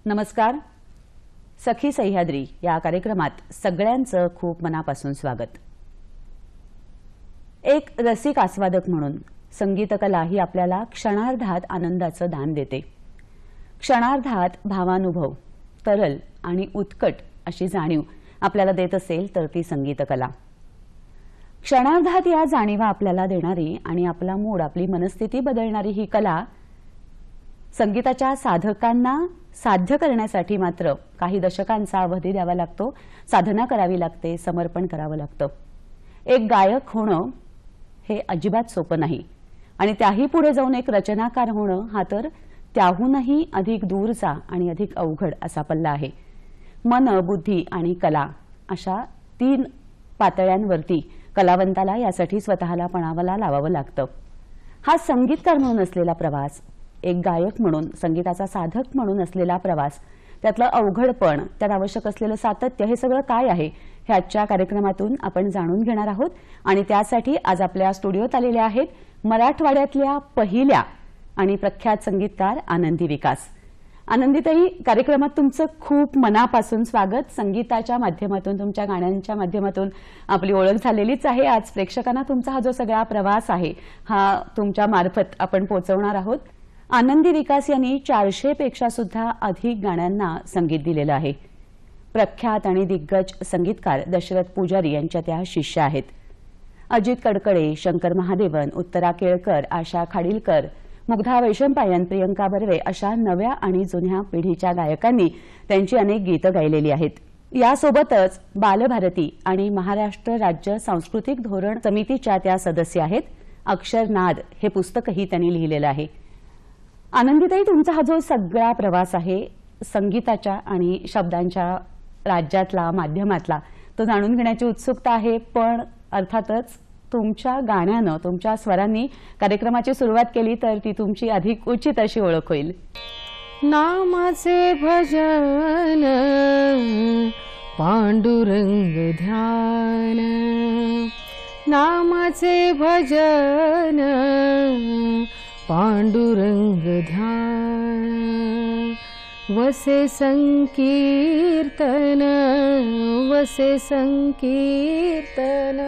नमस्कार. सखी सह्याद्री या कार्यक्रमात सगळ्यांचं खूप मनापासून स्वागत. एक रसिक आस्वादक म्हणून संगीतकला ही आपल्याला क्षणार्धात आनंदाचं दान देते. क्षणार्धात भावानुभव, तरल आणि उत्कट अशी जाणीव आपल्याला देत असेल तर ती संगीतकला. क्षणार्धात या जाणीवा आपल्याला देणारी आणि आपला मूड, आपली मनस्थिती बदलणारी ही कला संगीताच्या साधकांना साध्य करण्यासाठी मात्र काही दशकांचा अवधी द्यावा लागतो, साधना करावी लागते, समर्पण करावं लागतं. एक गायक होणं हे अजिबात सोपं नाही आणि त्याही पुढे जाऊन एक रचनाकार होणं हा तर त्याहूनही अधिक दूरचा आणि अधिक अवघड असा पल्ला आहे. मन, बुद्धी आणि कला अशा 3 पातळ्यांवरती कलावंताला यासाठी स्वतःला पणाला लावावं लागतं. हा संगीतकार म्हणून असलेला प्रवास, एक गायक म्हणून, संगीताचा साधक म्हणून असलेला प्रवास, त्यातलं अवघडपण, त्यात आवश्यक असलेलं सातत्य, हे सगळं काय आहे हे आजच्या कार्यक्रमातून आपण जाणून घेणार आहोत. आणि त्यासाठी आज आपल्या स्टुडिओत आलेल्या आहेत मराठवाड्यातल्या पहिल्या आणि प्रख्यात संगीतकार आनंदी विकास. आनंदीताई, कार्यक्रमात तुमचं खूप मनापासून स्वागत. संगीताच्या माध्यमातून, तुमच्या गाण्यांच्या माध्यमातून आपली ओळख झालेलीच आहे. आज प्रेक्षकांना तुमचा हा जो सगळा प्रवास आहे हा तुमच्या मार्फत आपण पोहोचवणार आहोत. आनंदी विकास यांनी 400 पेक्षा सुद्धा अधिक गाण्यांना संगीत दिलेलं आहे. प्रख्यात आणि दिग्गज संगीतकार दशरथ पुजारी यांच्या त्या शिष्य आहेत. अजित कडकडे, शंकर महादेवन, उत्तरा केळकर, आशा खाडीलकर, मुग्धा वैशंपायन, प्रियंका बर्वे अशा नव्या आणि जुन्या पिढीच्या गायकांनी त्यांची अनेक गीतं गायलेली आहेत. यासोबतच बालभारती आणि महाराष्ट्र राज्य सांस्कृतिक धोरण समितीच्या त्या सदस्य आहेत. अक्षरनाद हे पुस्तकही त्यांनी लिहिलेलं आहे. आनंदीताई, तुमचा हा जो सगळा प्रवास आहे संगीताच्या आणि शब्दांच्या राज्यातला, माध्यमातला, तो जाणून घेण्याची उत्सुकता आहे. पण अर्थातच तुमच्या गाण्यानं, तुमच्या स्वरांनी कार्यक्रमाची सुरुवात केली तर ती तुमची अधिक उचित अशी ओळख होईल. नामाचे भजन, पांडुरंग ध्यान, नामाचे भजन, पांडुरंग ध्यान, वसे संकीर्तन, वसे संकीर्तन,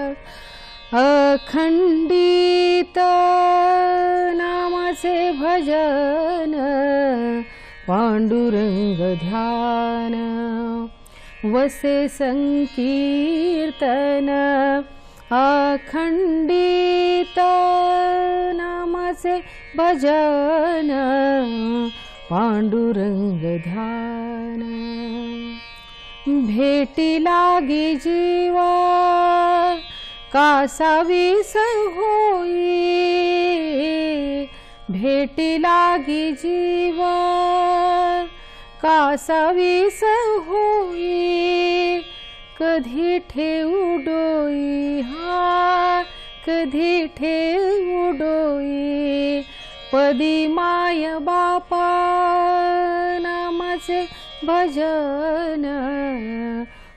अखंडित नामाचे भजन, पांडुरंग ध्यान, वसे संकीर्तन, अखंडित नामाचे भजन, पांडुरंग ध्यान. भेटी लागी जीवा कासावीस होई, भेटी लागी जीवा कासावीस होई, कधी ठेवू डोई, हा कधी ठेवू डोई, पदी माय बापा नामाचे भजन,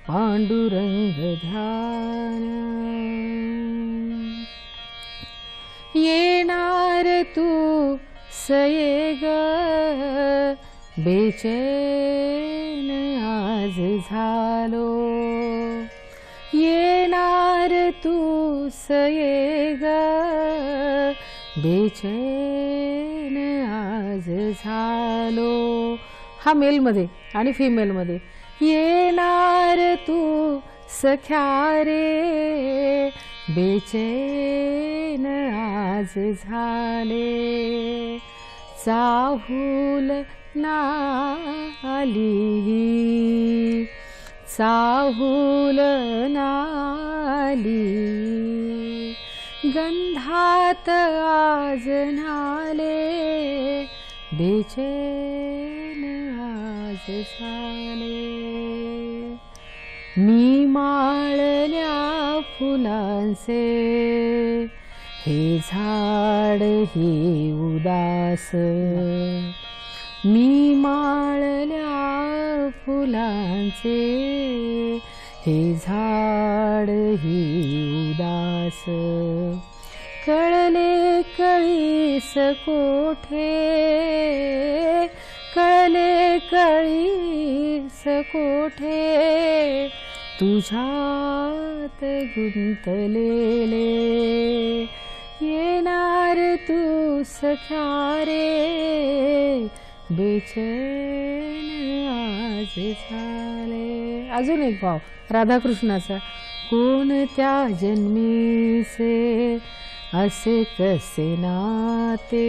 पांडुरंग ध्यान. येणार तू सयेग बेचैन आज झालो, येणार तू सयेग बेचैन आज झालो. हा मेलमध्ये आणि फिमेलमध्ये. येणार तू सख्या रे बेचैन आज झाले, चाहूल नाली, चाहूल नाली, गंधात आज नाले, बेचैन आज झाले. मी माळल्या फुलांचे हे झाड हे उदास, मी माळल्या फुलांचे हे झाड हे उदास, कळले कळीस कोठे कळले कळीस कोठे तुझ्यात गुंतलेले, येणार तू सख्या रे बेचैन आज झाले. अजून एक भाव राधाकृष्णाचा. कोणत्या जन्मीचे असे कसे नाते,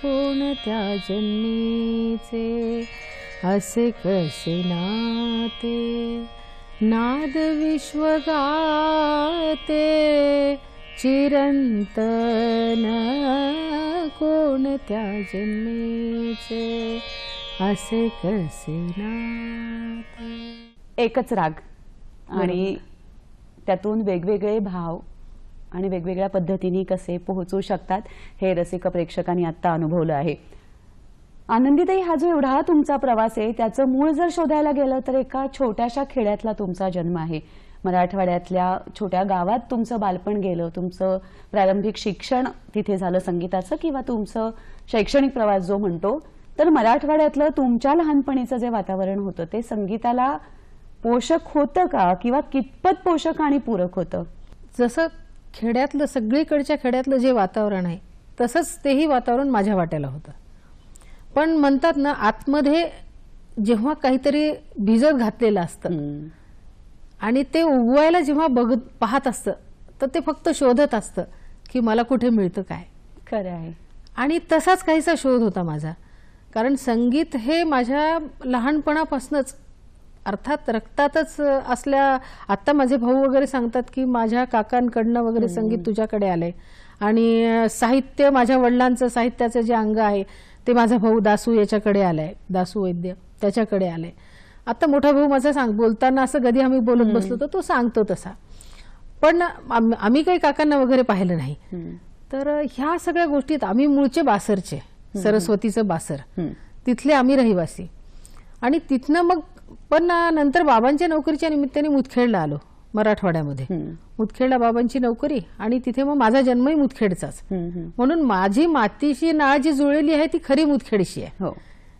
कोणत्या जन्मीचे असे कसे नाते, नाद विश्व गाते चिरंतन, कोणत्या जन्मीचे असे कसे नाते. एकच राग आणि त्यातून वेगवेगळे भाव आणि वेगवेगळ्या पद्धतीने कसे पोहोचू शकतात हे रसिक प्रेक्षकांनी आता अनुभवलं आहे. आनंदीताई, हा जो एवढा तुमचा प्रवास आहे त्याचं मूळ जर शोधायला गेलं तर एका छोट्याशा खेड्यातला तुमचा जन्म आहे. मराठवाड्यातल्या छोट्या गावात तुमचं बालपण गेलं, तुमचं प्रारंभिक शिक्षण तिथे झालं संगीताचं, किंवा तुमचं शैक्षणिक प्रवास जो म्हणतो, तर मराठवाड्यातलं तुमच्या लहानपणीचं जे वातावरण होतं ते संगीताला पोषक होतं का, किंवा कितपत पोषक आणि पूरक होतं? जसं खेड्यातलं सगळीकडच्या खेड्यातलं जे वातावरण आहे तसंच तेही वातावरण माझ्या वाट्याला होतं. पण म्हणतात ना, आतमध्ये जेव्हा काहीतरी भिजत घातलेलं असतं आणि ते उगवायला जेव्हा पाहत असतं तर ते फक्त शोधत असतं की मला कुठे मिळतं काय. खरं आहे. आणि तसाच काहीसा शोध होता माझा. कारण संगीत हे माझ्या लहानपणापासूनच अर्थात रक्तातच असल्या, आता माझे भाऊ वगैरे सांगतात की माझ्या काकांकडनं वगैरे संगीत तुझ्याकडे आलंय, आणि साहित्य माझ्या वडिलांचं साहित्याचं जे अंग आहे ते माझा भाऊ दासू याच्याकडे आलाय, दासू वैद्य त्याच्याकडे आलाय. आता मोठा भाऊ माझा बोलताना असं कधी आम्ही बोलत बसलो तर तो सांगतो तसा. पण आम्ही काही काकांना वगैरे पाहिलं नाही. तर ह्या सगळ्या गोष्टीत आम्ही मूळचे बासरचे, सरस्वतीचं बासर, तिथले आम्ही रहिवासी. आणि तिथनं मग पण नंतर बाबांच्या नोकरीच्या निमित्ताने मुदखेडला आलो, मराठवाड्यामध्ये. मुदखेडला बाबांची नोकरी, आणि तिथे मग माझा जन्मही मुदखेडचाच. म्हणून माझी मातीशी नाळ जी जुळलेली आहे ती खरी मुदखेडशी आहे.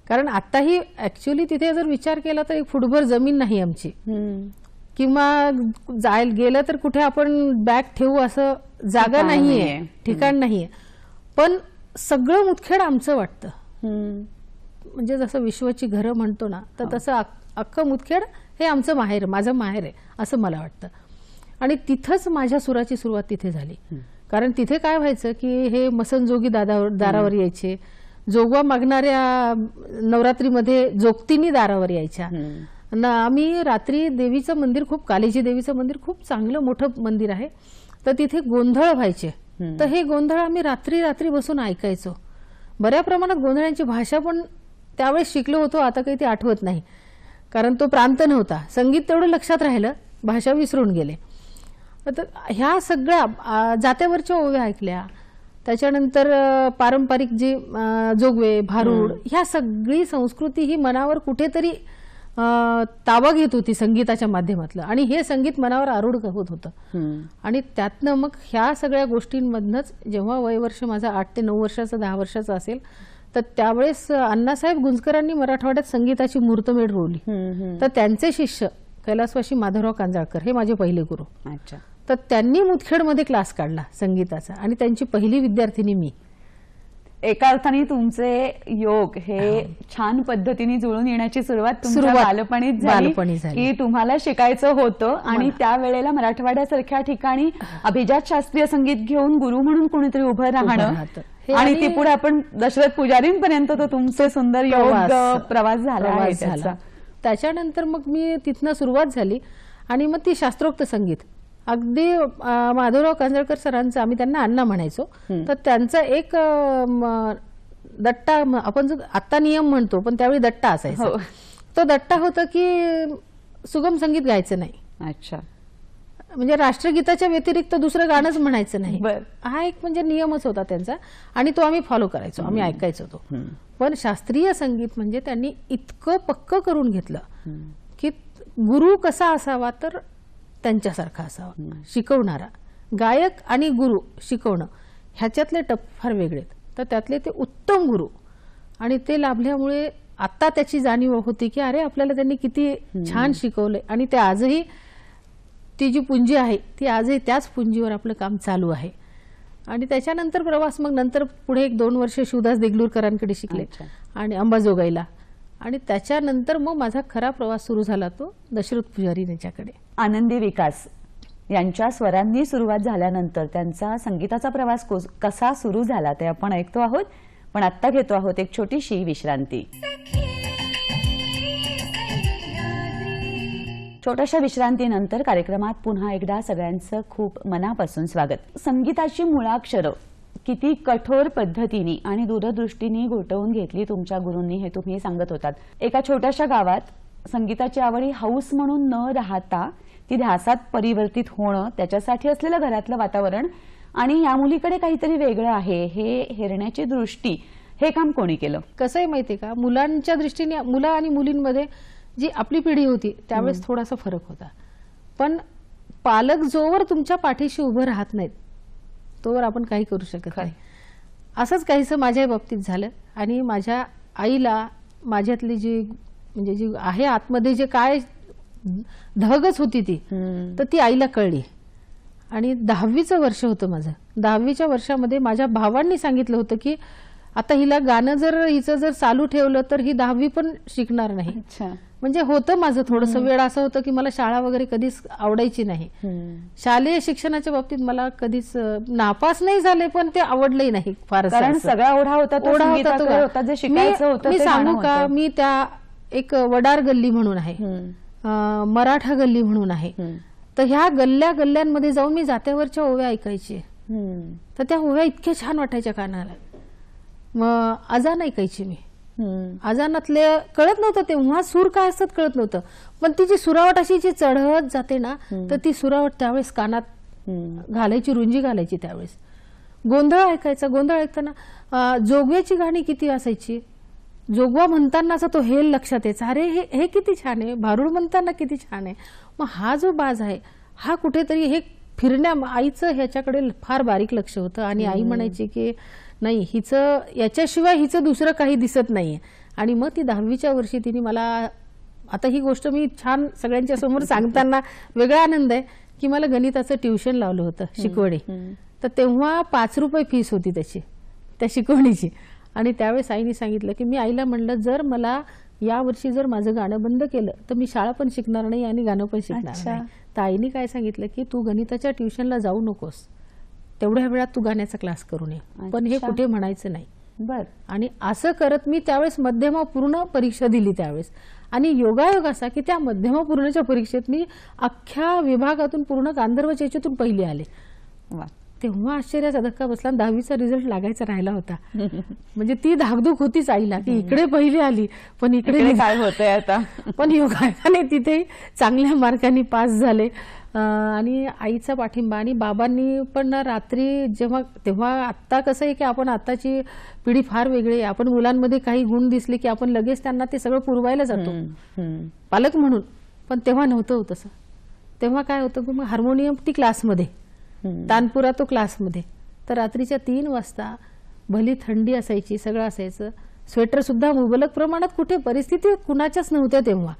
कारण आताही ऍक्च्युअली तिथे जर विचार केला तर एक फुटभर जमीन नाही आमची, किंवा जायला गेलं तर कुठे आपण बॅग ठेवू असं जागा नाहीये, ठिकाण नाहीये. पण सगळं मुदखेड आमचं वाटतं. म्हणजे जसं विश्वाची घरं म्हणतो ना, तर तसं अख्खं मुदखेड हे आमचं माहेर, माझं माहेर आहे असं मला वाटतं. आणि तिथंच माझ्या सुराची सुरुवात तिथे झाली. कारण तिथे काय व्हायचं की हे मसनजोगी दारावर यायचे, जोगवा मागणाऱ्या नवरात्रीमध्ये जोगतीनी दारावर यायच्या. आम्ही रात्री देवीचं मंदिर, खूप कालीची देवीचं मंदिर, खूप चांगलं मोठं मंदिर आहे, तर तिथे गोंधळ व्हायचे. तर हे गोंधळ आम्ही रात्री रात्री बसून ऐकायचो. बऱ्या प्रमाणात गोंधळांची भाषा पण त्यावेळेस शिकलो होतो, आता काही ते आठवत नाही कारण तो प्रांत नव्हता. संगीत तेवढं लक्षात राहिलं, भाषा विसरून गेले. तर ह्या सगळ्या जात्यावरच्या ओव्या ऐकल्या, त्याच्यानंतर पारंपरिक जे जोगवे, भारूड, ह्या सगळी संस्कृती ही मनावर कुठेतरी ताबा घेत होती संगीताच्या माध्यमातलं, आणि हे संगीत मनावर आरूढ होत होतं. आणि त्यातनं मग ह्या सगळ्या गोष्टींमधनच जेव्हा वयवर्ष माझा 8 ते 9 वर्षाचं 10 वर्षाचं असेल, तर त्यावेळेस अण्णासाहेब गुंजकरांनी मराठवाड्यात संगीताची मुहूर्तमेढ रोवली. तर त्यांचे शिष्य कैलासवासी माधवराव कांजाळकर हे माझे पहिले गुरु. तर त्यांनी मुदखेडमध्ये क्लास काढला संगीताचा, आणि त्यांची पहिली विद्यार्थिनी मी. एका अर्थाने तुमचे योग हे छान पद्धतीने जुळून येण्याची सुरुवात तुमच्या बालपणीच झाली की तुम्हाला शिकायचं होतं, आणि त्यावेळेला मराठवाड्यासारख्या ठिकाणी अभिजात शास्त्रीय संगीत घेऊन गुरु म्हणून कोणीतरी उभं राहणं, आणि ती पुढे आपण दशरथ पुजारींपर्यंत तो तुमचे सुंदर योग प्रवास झाला. त्याच्यानंतर मग मी तिथनं सुरुवात झाली, आणि मग ती शास्त्रोक्त संगीत अगदी माधवराव कांजळकर सरांचं, आम्ही त्यांना अण्णा म्हणायचो, तर त्यांचा एक दट्टा, आपण जो आता नियम म्हणतो पण त्यावेळी दट्टा असायचा, तो दट्टा होता की सुगम संगीत गायचं नाही. अच्छा. म्हणजे राष्ट्रगीताच्या व्यतिरिक्त दुसरं गाणंच म्हणायचं नाही, हा एक म्हणजे नियमच होता त्यांचा, आणि तो आम्ही फॉलो करायचो, आम्ही ऐकायचो तो. पण शास्त्रीय संगीत म्हणजे त्यांनी इतकं पक्क करून घेतलं की गुरु कसा असावा, तर त्यांच्यासारखा असावा, शिकवणारा. गायक आणि गुरु शिकवणं ह्याच्यातले टप्पे फार वेगळेत, तर त्यातले ते उत्तम गुरु आणि ते लाभल्यामुळे आता त्याची जाणीव होती की अरे आपल्याला त्यांनी किती छान शिकवलंय आणि ते आजही ती जी पुंजी आहे ती आजही त्याच पुंजीवर आपलं काम चालू आहे. आणि त्याच्यानंतर प्रवास मग नंतर पुढे 1-2 वर्ष शिवदास देगलूरकरांकडे शिकले आणि अंबाजोगाईला. आणि त्याच्यानंतर मग माझा खरा प्रवास सुरू झाला तो दशरथ पुजारी यांच्याकडे. आनंदी विकास यांच्या स्वरांनी सुरुवात झाल्यानंतर त्यांचा संगीताचा प्रवास कसा सुरू झाला ते आपण ऐकतो आहोत. पण आत्ता घेतो आहोत एक छोटीशी विश्रांती. छोट्याशा विश्रांतीनंतर कार्यक्रमात पुन्हा एकदा सगळ्यांचं खूप मनापासून स्वागत. संगीताची मुळाक्षरं किती कठोर पद्धतीने आणि दूरदृष्टीने घोटवून घेतली तुमच्या गुरूंनी हे तुम्ही सांगत होतात. एका छोट्याशा गावात संगीताची आवड ही हौस म्हणून न राहता ती ध्यासात परिवर्तित होणं, त्याच्यासाठी असलेलं घरातलं वातावरण आणि या मुलीकडे काहीतरी वेगळं आहे हे हेरण्याची दृष्टी, हे काम कोणी केलं? कसं आहे माहितीये का, मुलांच्या दृष्टीने मुलं आणि मुलींमध्ये जी आपली पिढी होती त्यावेळेस थोडासा फरक होता. पण पालक जोवर तुमच्या पाठीशी उभं राहत नाहीत तोवर आपण काही करू शकत नाही. असंच काहीसं माझ्या बाबतीत झालं. आणि माझ्या आईला माझ्यातली जी म्हणजे जी आहे आतमध्ये जे काय धगच होती ती, तर ती आईला कळली. आणि 10वीचं वर्ष होतं माझं. 10वीच्या वर्षामध्ये माझ्या भावांनी सांगितलं होतं की आता हिला गाणं जर हिचं जर चालू ठेवलं तर ही 10वी पण शिकणार नाही. म्हणजे होतं माझं थोडंसं वेळ असं होतं की मला शाळा वगैरे कधीच आवडायची नाही. शालेय शिक्षणाच्या बाबतीत मला कधीच नापास नाही झाले पण ते आवडलंही नाही फार. कारण सगळा ओढा होता तो संगीताकडे होता, जे शिकायचं होतं. मी सांगू का, मी त्या एक वडार गल्ली म्हणून आहे, मराठा गल्ली म्हणून आहे, तर ह्या गल्ल्यांमध्ये जाऊन मी जात्यावरच्या ओव्या ऐकायची. तर त्या ओव्या इतक्या छान वाटायच्या कानाला. मग अजान ऐकायची मी. अजानातले कळत नव्हतं तेव्हा सूर काय असतात कळत नव्हतं, पण ती जी सुरावट अशी जी चढत जाते ना, तर ती सुरावट त्यावेळेस कानात घालायची, रुंजी घालायची. त्यावेळेस गोंधळ ऐकायचा. गोंधळ ऐकताना जोगव्याची गाणी किती असायची. जोगवा म्हणतानाचा तो हेल लक्षात यायचा, अरे हे किती छान आहे, भारुड म्हणताना किती छान आहे. मग हा जो बाज आहे हा कुठेतरी हे फिरण्या, आईचं ह्याच्याकडे फार बारीक लक्ष होतं. आणि आई म्हणायची की नाही, हिचं याच्याशिवाय हिचं दुसरं काही दिसत नाहीये. आणि मग ती 10वीच्या वर्षी तिने मला, आता ही गोष्ट मी छान सगळ्यांच्या समोर सांगताना वेगळा आनंद आहे की मला गणिताचं ट्युशन लावलं होतं, शिकवणी. तर तेव्हा 5 रुपये फीस होती त्याची, त्या शिकवणीची. आणि त्यावेळेस आईने सांगितलं की मी आईला म्हणलं जर मला या वर्षी जर माझं गाणं बंद केलं तर मी शाळा पण शिकणार नाही आणि गाणं पण शिकणार नाही. तर आईने काय सांगितलं की तू गणिताच्या ट्युशनला जाऊ नकोस, तेवढ्या वेळात तू गाण्याचा क्लास करून ये, पण हे कुठे म्हणायचं नाही. बर. आणि असं करत मी त्यावेळेस मध्यमा पूर्ण परीक्षा दिली त्यावेळेस. आणि योगायोग असा की त्या मध्यमा पूर्णच्या परीक्षेत मी अख्ख्या विभागातून पूर्ण गांधर्व चेचेतून पहिली आले. तेव्हा आश्चर्याचा धक्का बसला. 10वीचा रिझल्ट लागायचा राहिला होता. म्हणजे ती धाकधूक होतीच आईला की इकडे पहिली आली पण इकडे काय होतंय आता. पण योगायोगाने तिथे चांगल्या मार्कांनी पास झाले. आणि आईचा पाठिंबा आणि बाबांनी पण रात्री जेव्हा, तेव्हा आत्ता कसं आहे की आपण आत्ताची पिढी फार वेगळी आहे. आपण मुलांमध्ये काही गुण दिसले की आपण लगेच त्यांना ते सगळं पुरवायला जातो पालक म्हणून. पण तेव्हा नव्हतं तसं. तेव्हा काय होतं की मग हार्मोनियम ती क्लासमध्ये, तानपुरा तो क्लासमध्ये. तर रात्रीच्या 3 वाजता भली थंडी असायची, सगळं असायचं. स्वेटर सुद्धा मुबलक प्रमाणात, कुठे परिस्थिती कुणाच्याच नव्हत्या तेव्हा.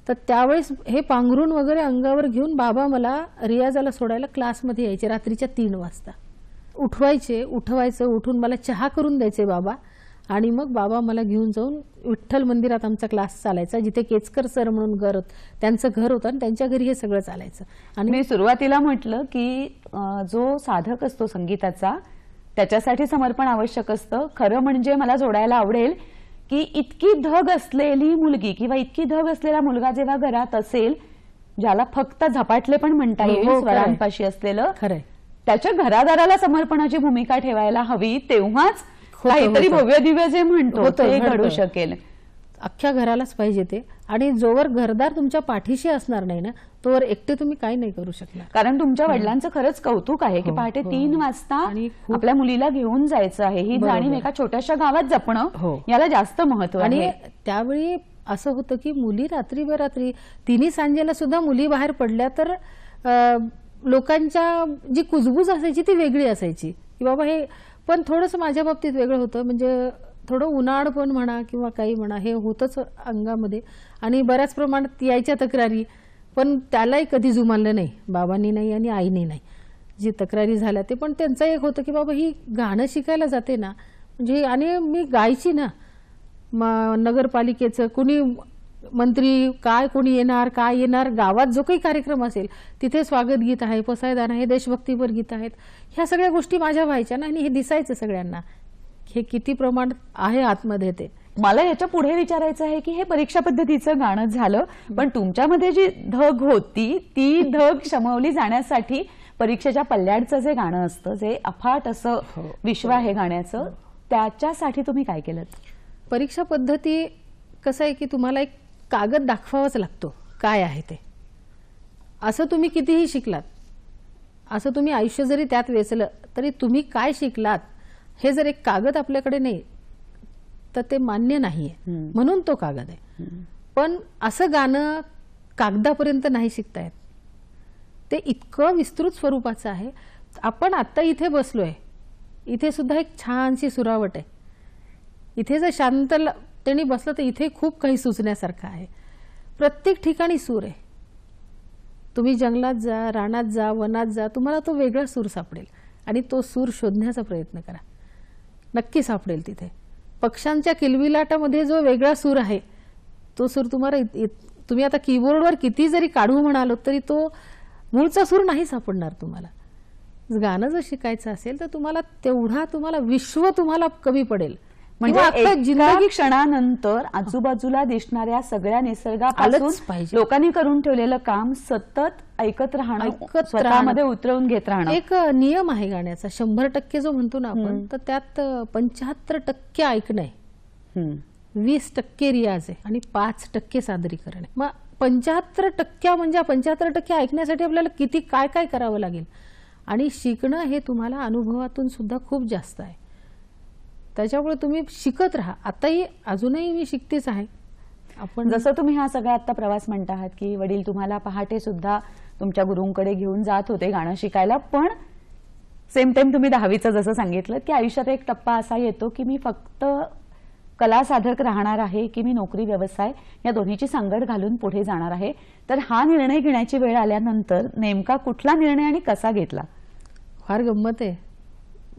तर त्यावेळेस हे पांघरून वगैरे अंगावर घेऊन बाबा मला रियाजाला सोडायला क्लासमध्ये यायचे रात्रीच्या 3 वाजता. उठवायचं, उठून मला चहा करून द्यायचे बाबा. आणि मग बाबा मला घेऊन जाऊन विठ्ठल मंदिरात आमचा क्लास चालायचा, जिथे केचकर सर म्हणून घर होतं, त्यांचं घर होतं आणि त्यांच्या घरी हे सगळं चालायचं. आणि मी सुरुवातीला म्हटलं की जो साधक असतो संगीताचा त्याच्यासाठी समर्पण आवश्यक असतं. खरं म्हणजे मला जोडायला आवडेल की इतकी धग असलेली मुलगी किंवा इतकी धग असलेला मुलगा जेव्हा घरात असेल, ज्याला फक्त झपाटले पण म्हणता येईल, स्वरांपाशी असलेलं, खरंय, त्याच्या घरादाराला समर्पणाची भूमिका ठेवायला हवी. तेव्हाच काहीतरी भव्य दिव्य जे म्हणतो ते घडू शकेल. अख्ख्या घरालाच पाहिजे ते. आणि जोवर घरदार तुमच्या पाठीशी असणार नाही ना, तोवर एकटे तुम्ही काही नाही करू शकणार. कारण तुमच्या वडिलांचं खरंच कौतुक आहे की पहाटे 3 वाजता आपल्या मुलीला घेऊन जायचं आहे. ही जाणीव एका छोट्याशा गावात जपणं, याला जास्त महत्व आहे. आणि त्यावेळी असं होतं की मुली रात्री बेरात्री 3 सांजेला सुद्धा मुली बाहेर पडल्या तर लोकांच्या जी कुजबूज असायची ती वेगळी असायची की बाबा हे. पण थोडंसं माझ्या बाबतीत वेगळं होतं. म्हणजे थोडं उन्हाळपण म्हणा किंवा काही म्हणा हे होतच अंगामध्ये, आणि बऱ्याच प्रमाणात यायच्या तक्रारी, पण त्यालाही कधी जुमानलं नाही, बाबांनी नाही आणि आईने नाही. जी तक्रारी झाल्या ते पण त्यांचं एक होतं की बाबा ही गाणं शिकायला जाते ना, म्हणजे आणि मी गायची ना, नगरपालिकेचं कुणी मंत्री काय कोणी येणार काय येणार, गावात जो काही कार्यक्रम असेल तिथे स्वागत गीत आहे, पसायदान आहे, देशभक्तीपर गीत आहेत, ह्या सगळ्या गोष्टी माझ्या व्हायच्या ना, आणि हे दिसायचं सगळ्यांना हे किती प्रमाण आहे आतमध्ये. ते मला याच्या पुढे विचारायचं आहे की हे परीक्षा पद्धतीचं गाणं झालं, पण तुमच्यामध्ये जी धग होती ती धग शमवली जाण्यासाठी परीक्षेच्या पल्ल्याडचं जे गाणं असतं, जे अफाट असं विश्व आहे गाण्याचं, त्याच्यासाठी तुम्ही काय केलं? परीक्षा पद्धती कसं आहे की तुम्हाला एक कागद दाखवावाच लागतो काय आहे ते. असं तुम्ही कितीही शिकलात, असं तुम्ही आयुष्य जरी त्यात वेचलं तरी तुम्ही काय शिकलात हे जर एक कागद आपल्याकडे नाही तर ते मान्य नाहीये, म्हणून तो कागद आहे. पण असं गाणं कागदापर्यंत नाही शिकता येत, ते इतकं विस्तृत स्वरूपाचं आहे. आपण आता इथे बसलोय, इथे सुद्धा एक छानशी सुरावट आहे. इथे जर शांत त्यांनी बसलं तर इथे खूप काही सुचण्यासारखं आहे. प्रत्येक ठिकाणी सूर आहे. तुम्ही जंगलात जा, रानात जा, वनात जा, तुम्हाला तो वेगळा सूर सापडेल आणि तो सूर शोधण्याचा प्रयत्न करा, नक्की सापडेल तिथे. पक्ष्यांच्या किलबिलाटामध्ये जो वेगळा सूर आहे तो सूर तुम्हाला तुम्ही आता कीबोर्डवर किती जरी काढू म्हणालो तरी तो मूळचा सूर नाही सापडणार तुम्हाला. गाणं जर शिकायचं असेल तर तुम्हाला तेवढा तुम्हाला विश्व तुम्हाला कमी पडेल. म्हणजे एका क्षणानंतर आजूबाजूला दिसणाऱ्या सगळ्या निसर्गापासून लोकांनी करून ठेवलेलं काम सतत ऐकत राहणं, स्वतःमध्ये उतरवून घेत राहणं. एक नियम आहे गाण्याचा, 100% जो म्हणतो ना आपण, तर त्यात 75% ऐकणं आहे, 20% रियाज आहे आणि 5% सादरीकरण आहे. मग 75% म्हणजे 75% ऐकण्यासाठी आपल्याला किती काय काय करावं लागेल. आणि शिकणं हे तुम्हाला अनुभवातून सुद्धा खूप जास्त आहे. त्याच्यामुळे तुम्ही शिकत राहा. आताही अजूनही मी शिकतेच आहे. आपण जसं तुम्ही हा सगळा आता प्रवास म्हणता आहात की वडील तुम्हाला पहाटे सुद्धा तुमच्या गुरुंकडे घेऊन जात होते गाणं शिकायला, पण सेम टाइम तुम्ही 10वीचं जसं सांगितलं की आयुष्यात एक टप्पा असा येतो की मी फक्त कला साधक राहणार आहे की मी नोकरी व्यवसाय या दोन्हीची सांगड घालून पुढे जाणार आहे. तर हा निर्णय घेण्याची वेळ आल्यानंतर नेमका कुठला निर्णय आणि कसा घेतला? फार गंमत आहे.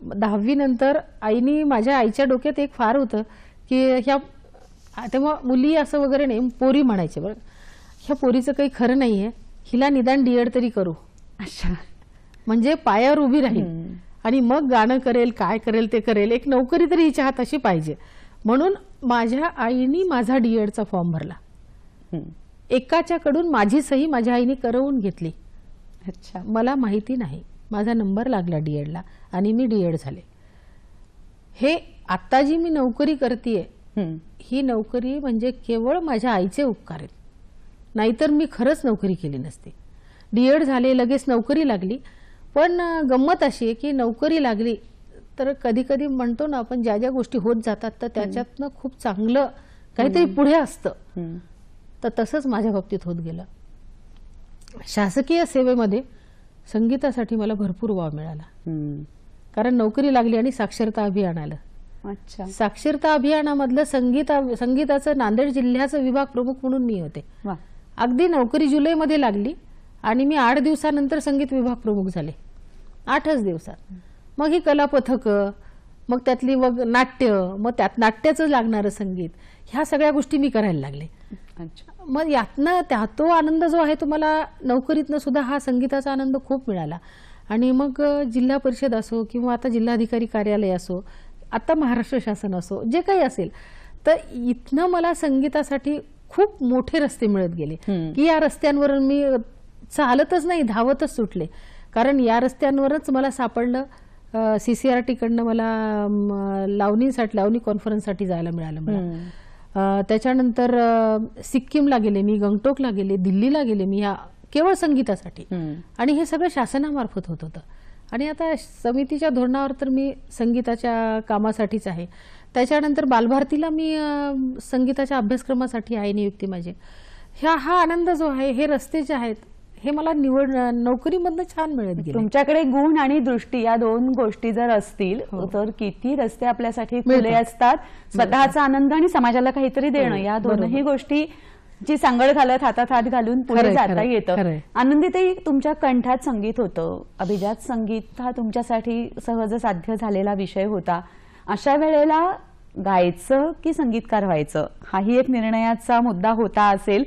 10वी नंतर आईनी, माझ्या आईच्या डोक्यात एक फार होतं की ह्या तेव्हा मुली असं वगैरे नाही, पोरी म्हणायचे, बरं ह्या पोरीचं काही खरं नाहीये, हिला निदान डीएड तरी करू, अच्छा म्हणजे पायावर उभी राहील आणि मग गाणं करेल, काय करेल ते करेल, एक नोकरी तरी हिच्या हात अशी पाहिजे. म्हणून माझ्या आईनी माझा डीएडचा फॉर्म भरला. एकाच्याकडून माझी सही माझ्या आईने करवून घेतली. अच्छा, मला माहिती नाही, माझा नंबर लागला डीएडला आणि मी डीएड झाले. हे आता जी मी नोकरी करतेय ही नोकरी म्हणजे केवळ माझ्या आईचे उपकार आहेत, नाहीतर मी खरंच नोकरी केली नसती. डीएड झाले, लगेच नोकरी लागली. पण गंमत अशी आहे की नोकरी लागली तर कधी कधी म्हणतो ना आपण, ज्या ज्या गोष्टी होत जातात तर त्याच्यातनं खूप चांगलं काहीतरी पुढे असतं. तर तसंच माझ्या बाबतीत होत गेलं. शासकीय सेवेमध्ये संगीतासाठी मला भरपूर वाव मिळाला, कारण नोकरी लागली आणि साक्षरता अभियान आलं. अच्छा, साक्षरता अभियानामधलं संगीताचं नांदेड जिल्ह्याचं विभाग प्रमुख म्हणून मी होते. अगदी नोकरी जुलैमध्ये लागली आणि मी 8 दिवसानंतर संगीत विभाग प्रमुख झाले, 8च दिवसात. मग ही कला पथकं, मग त्यातली मग नाट्य, मग त्यात नाट्याचं लागणारं संगीत, ह्या सगळ्या गोष्टी मी करायला लागले. मग यातनं तो आनंद जो आहे तुम्हाला नोकरीतनं सुद्धा हा संगीताचा आनंद खूप मिळाला. आणि मग जिल्हा परिषद असो किंवा आता जिल्हाधिकारी कार्यालय असो, आता महाराष्ट्र शासन असो, जे काही असेल, तर इथनं मला संगीतासाठी खूप मोठे रस्ते मिळत गेले की या रस्त्यांवरून मी चालतच नाही, धावतच सुटले. कारण या रस्त्यांवरच मला सापडलं, CCRT कडनं मला लावणी कॉन्फरन्ससाठी जायला मिळालं मला. त्याच्यानंतर सिक्कीमला गेले मी, गंगटोकला गेले, दिल्लीला गेले मी, ह्या केवळ संगीतासाठी. आणि हे सगळं शासनामार्फत होत होतं. आणि आता समितीच्या धोरणावर तर मी संगीताच्या कामासाठीच आहे. त्याच्यानंतर बालभारतीला मी संगीताच्या अभ्यासक्रमासाठी आहे नियुक्ती माझी. हा आनंद जो आहे, हे रस्ते जे आहेत हे मला नोकरीमधनं छान मिळत गेले. तुमच्याकडे गुण आणि दृष्टी या दोन गोष्टी जर असतील तर किती रस्ते आपल्यासाठी खुले असतात. स्वतःचा आनंद आणि समाजाला काहीतरी देणं या दोनही गोष्टी जी सांगड घालत हातात हात घालून पुढे जाता येतं. आनंदीताई, तुमच्या कंठात संगीत होतं, अभिजात संगीत हा तुमच्यासाठी सहज साध्य झालेला विषय होता. अशा वेळेला गायचं की संगीतकार व्हायचं हाही एक निर्णयाचा मुद्दा होता असेल,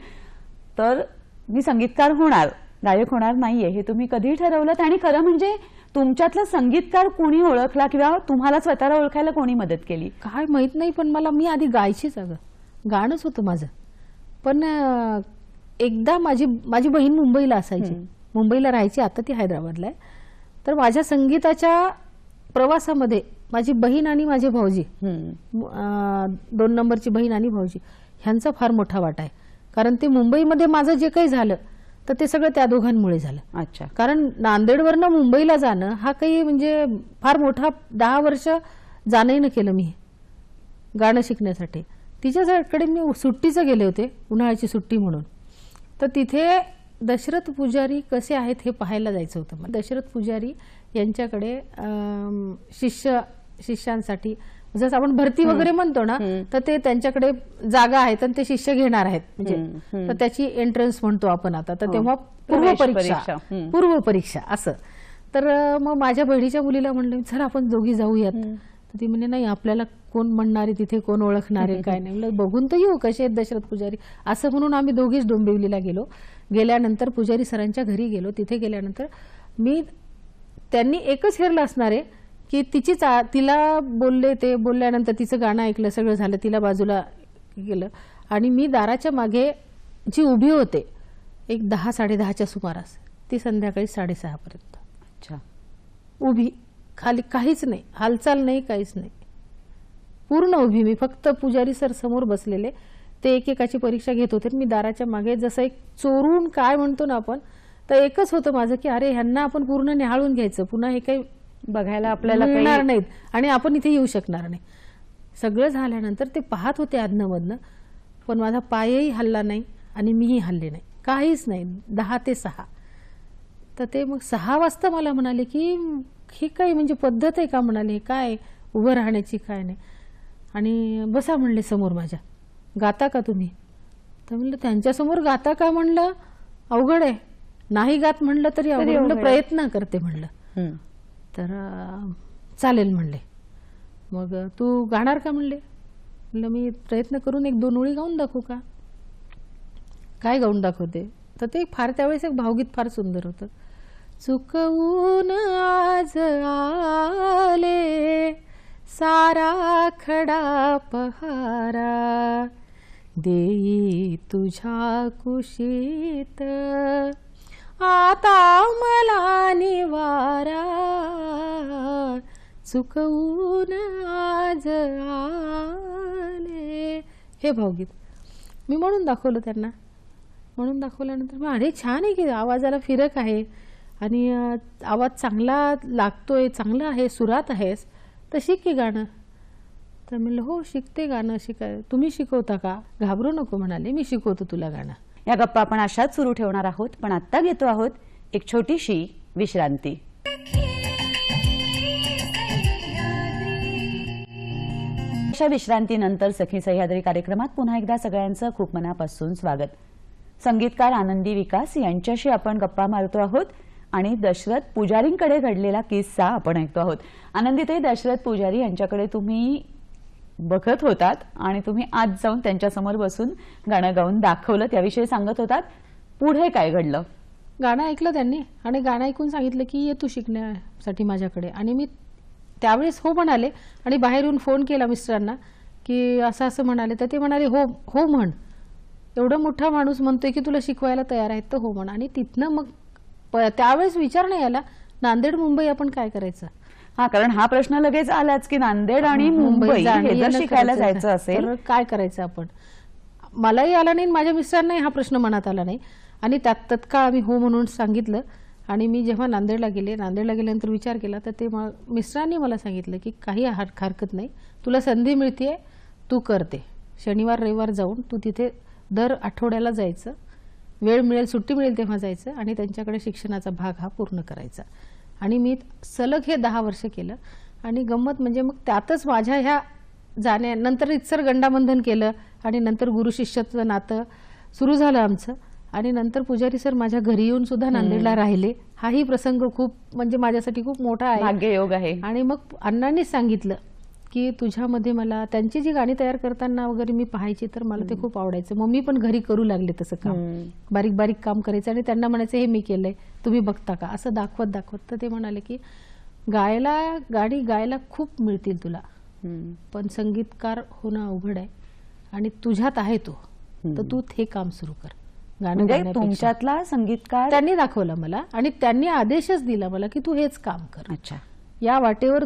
तर मी संगीतकार होणार, गायक होणार नाहीये हे तुम्ही कधी ठरवलं? आणि खरं म्हणजे तुमच्यातला संगीतकार कोणी ओळखला किंवा तुम्हाला स्वतःला ओळखायला कोणी मदत केली? काय माहित नाही, पण मी आधी गायचीच, गाणंच होतं माझं. पण एकदा माझी बहीण मुंबईला असायची, मुंबईला राहायची, आता ती हैदराबादला आहे. तर माझ्या संगीताच्या प्रवासामध्ये माझी बहीण आणि माझे भाऊजी, 2 नंबरची बहीण आणि भाऊजी, ह्यांचा फार मोठा वाटा आहे. कारण ते मुंबईमध्ये माझं जे काही झालं तर ते सगळं त्या दोघांमुळे झालं. अच्छा. कारण नांदेडवरनं मुंबईला जाणं हा काही म्हणजे फार मोठा 10 वर्ष जाणंही न केलं मी गाणं शिकण्यासाठी. तिच्याकडे मी सुट्टीचं गेले होते, उन्हाळ्याची सुट्टी म्हणून. तर तिथे दशरथ पुजारी कसे आहेत हे पाहायला जायचं होतं मला. दशरथ पुजारी यांच्याकडे शिष्यांसाठी जसं आपण भरती वगैरे म्हणतो ना, तर ते त्यांच्याकडे जागा आहेत आणि ते शिष्य घेणार आहेत, म्हणजे तर त्याची एंट्रन्स म्हणतो आपण आता. तर तेव्हा पूर्व परीक्षा असं. तर मग माझ्या बहिणीच्या मुलीला म्हणलं, चला आपण दोघी जाऊयात. तर ती म्हणे, नाही, आपल्याला कोण म्हणणारे तिथे, कोण ओळखणारे, काय नाही. म्हणलं बघून तर येऊ कसे आहेत दशरथ पुजारी. असं म्हणून आम्ही दोघीच डोंबिवलीला गेलो. गेल्यानंतर पुजारी सरांच्या घरी गेलो. तिथे गेल्यानंतर त्यांनी एकच हेरलं असणार आहे की तिला बोलले, ते बोलल्यानंतर तिचं गाणं ऐकलं, सगळं झालं, तिला बाजूला गेलं आणि मी दाराच्या मागे जी उभी होते एक 10-10:30च्या सुमारास, ती संध्याकाळी 6:30 पर्यंत. अच्छा. उभी, खाली काहीच नाही, हालचाल नाही, काहीच नाही, पूर्ण उभी मी. फक्त पुजारी सर समोर बसलेले, ते एकेकाची परीक्षा घेत होते. मी दाराच्या मागे जसं एक चोरून काय म्हणतो ना आपण, तर एकच होतं माझं की अरे ह्यांना आपण पूर्ण निहाळून घ्यायचं, पुन्हा हे काही बघायला आपल्याला मिळणार नाहीत आणि आपण इथे येऊ शकणार नाही. सगळं झाल्यानंतर ते पाहत होते आदनमधनं, पण माझा पायही हल्ला नाही आणि मीही हल्ले नाही, काहीच नाही. 10 ते 6. तर ते मग 6 वाजता मला म्हणाले की ही काही म्हणजे पद्धत आहे का? म्हणाले, काय उभं राहण्याची, काय नाही. आणि बसा म्हणले समोर माझ्या, गाता का तुम्ही? तर म्हणलं त्यांच्यासमोर गाता का? म्हणलं अवघड आहे, नाही गात म्हणलं तरी अवघड, म्हणलं प्रयत्न करते म्हणलं. तर चालेल म्हणले. मग तू गाणार का म्हणले. म्हणलं मी प्रयत्न करून 1-2 ओळी गाऊन दाखवू का? काय गाऊन दाखवते? तर ते त्यावेळेस एक भावगीत फार सुंदर होतं. चुकवून आज आले सारा खडा पहारा, देई तुझ्या कुशीत आता मला निवारा, चुकवून आज आले. हे भावगीत मी म्हणून दाखवलं त्यांना. म्हणून दाखवल्यानंतर अरे छान आहे की, आवाजाला फिरक आहे आणि आवाज चांगला लागतोय, चांगला आहे, सुरात आहेस, तर शिक की गाणं. तर म्हणलं हो शिकते गाणं. तुम्ही शिकवता का? घाबरू नको म्हणाले, मी शिकवतो तुला गाणं. या गप्पा आपण अशाच सुरू ठेवणार आहोत, पण आता घेतो आहोत एक छोटीशी विश्रांती. अशा विश्रांतीनंतर सखी सह्याद्री कार्यक्रमात पुन्हा एकदा सगळ्यांचं खूप मनापासून स्वागत. संगीतकार आनंदी विकास यांच्याशी आपण गप्पा मारतो आहोत आणि दशरथ पुजारींकडे घडलेला किस्सा आपण ऐकतो आहोत. आनंदीताई, दशरथ पुजारी यांच्याकडे तुम्ही बघत होतात आणि तुम्ही आज जाऊन त्यांच्यासमोर बसून गाणं गाऊन दाखवलं, त्याविषयी सांगत होतात. पुढे काय घडलं? गाणं ऐकलं त्यांनी आणि गाणं ऐकून सांगितलं की ये तू शिकण्यासाठी माझ्याकडे. आणि मी त्यावेळेस हो म्हणाले आणि बाहेर येऊन फोन केला मिस्टरांना की असं असं म्हणाले. तर ते म्हणाले हो हो म्हण, एवढा मोठा माणूस म्हणतोय की तुला शिकवायला तयार आहेत तर हो म्हण. आणि तिथनं मग त्यावेळेस विचार नाही आला नांदेड मुंबई आपण काय करायचं. हा, कारण हा प्रश्न लगेच आलाच की नांदेड आणि मुंबई हे जर शिकायला जायचं असेल तर काय करायचं आपण. मलाही आला नाही, माझ्या मिस्टरांनाही हा प्रश्न मनात आला नाही. आणि तत्काळ आम्ही हो म्हणून सांगितलं. आणि मी जेव्हा नांदेडला गेल्यानंतर विचार केला तर ते मिस्टरांनी मला सांगितलं की काही हरकत नाही, तुला संधी मिळतेय, तू करते. शनिवार रविवार जाऊन तू तिथे दर आठवड्याला जायचं, वेळ मिळेल, सुट्टी मिळेल तेव्हा जायचं आणि त्यांच्याकडे शिक्षणाचा भाग हा पूर्ण करायचा. आणि मी सलग हे 10 वर्ष केलं. आणि गंमत म्हणजे मग त्यातच माझ्या ह्या जाण्यानंतर इत्सर गंडाबंधन केलं आणि नंतर गुरु शिष्याचं नातं सुरू झालं आमचं. आणि नंतर पुजारी सर माझ्या घरी येऊन सुद्धा नांदेडला राहिले. हाही प्रसंग खूप म्हणजे माझ्यासाठी खूप मोठा आहे, भाग्ययोग आहे. आणि मग अण्णांनी सांगितलं की तुझ्यामध्ये मला त्यांची जी गाणी तयार करताना वगैरे मी पाहायची, तर मला ते खूप आवडायचं. मग मी पण घरी करू लागले तसं काम, बारीक बारीक काम करायचं आणि त्यांना म्हणायचं हे मी केलंय, तुम्ही बघता का, असं दाखवत तर ते म्हणाले की गाणी गायला खूप मिळतील तुला, पण संगीतकार होणं अवघड आहे आणि तुझ्यात आहे तो, तर तू हे काम सुरू कर. गाणं गाण्यापेक्षा तुमच्यातला संगीतकार त्यांनी दाखवला मला आणि त्यांनी आदेशच दिला मला की तू हेच काम कर. अच्छा, या वाटेवर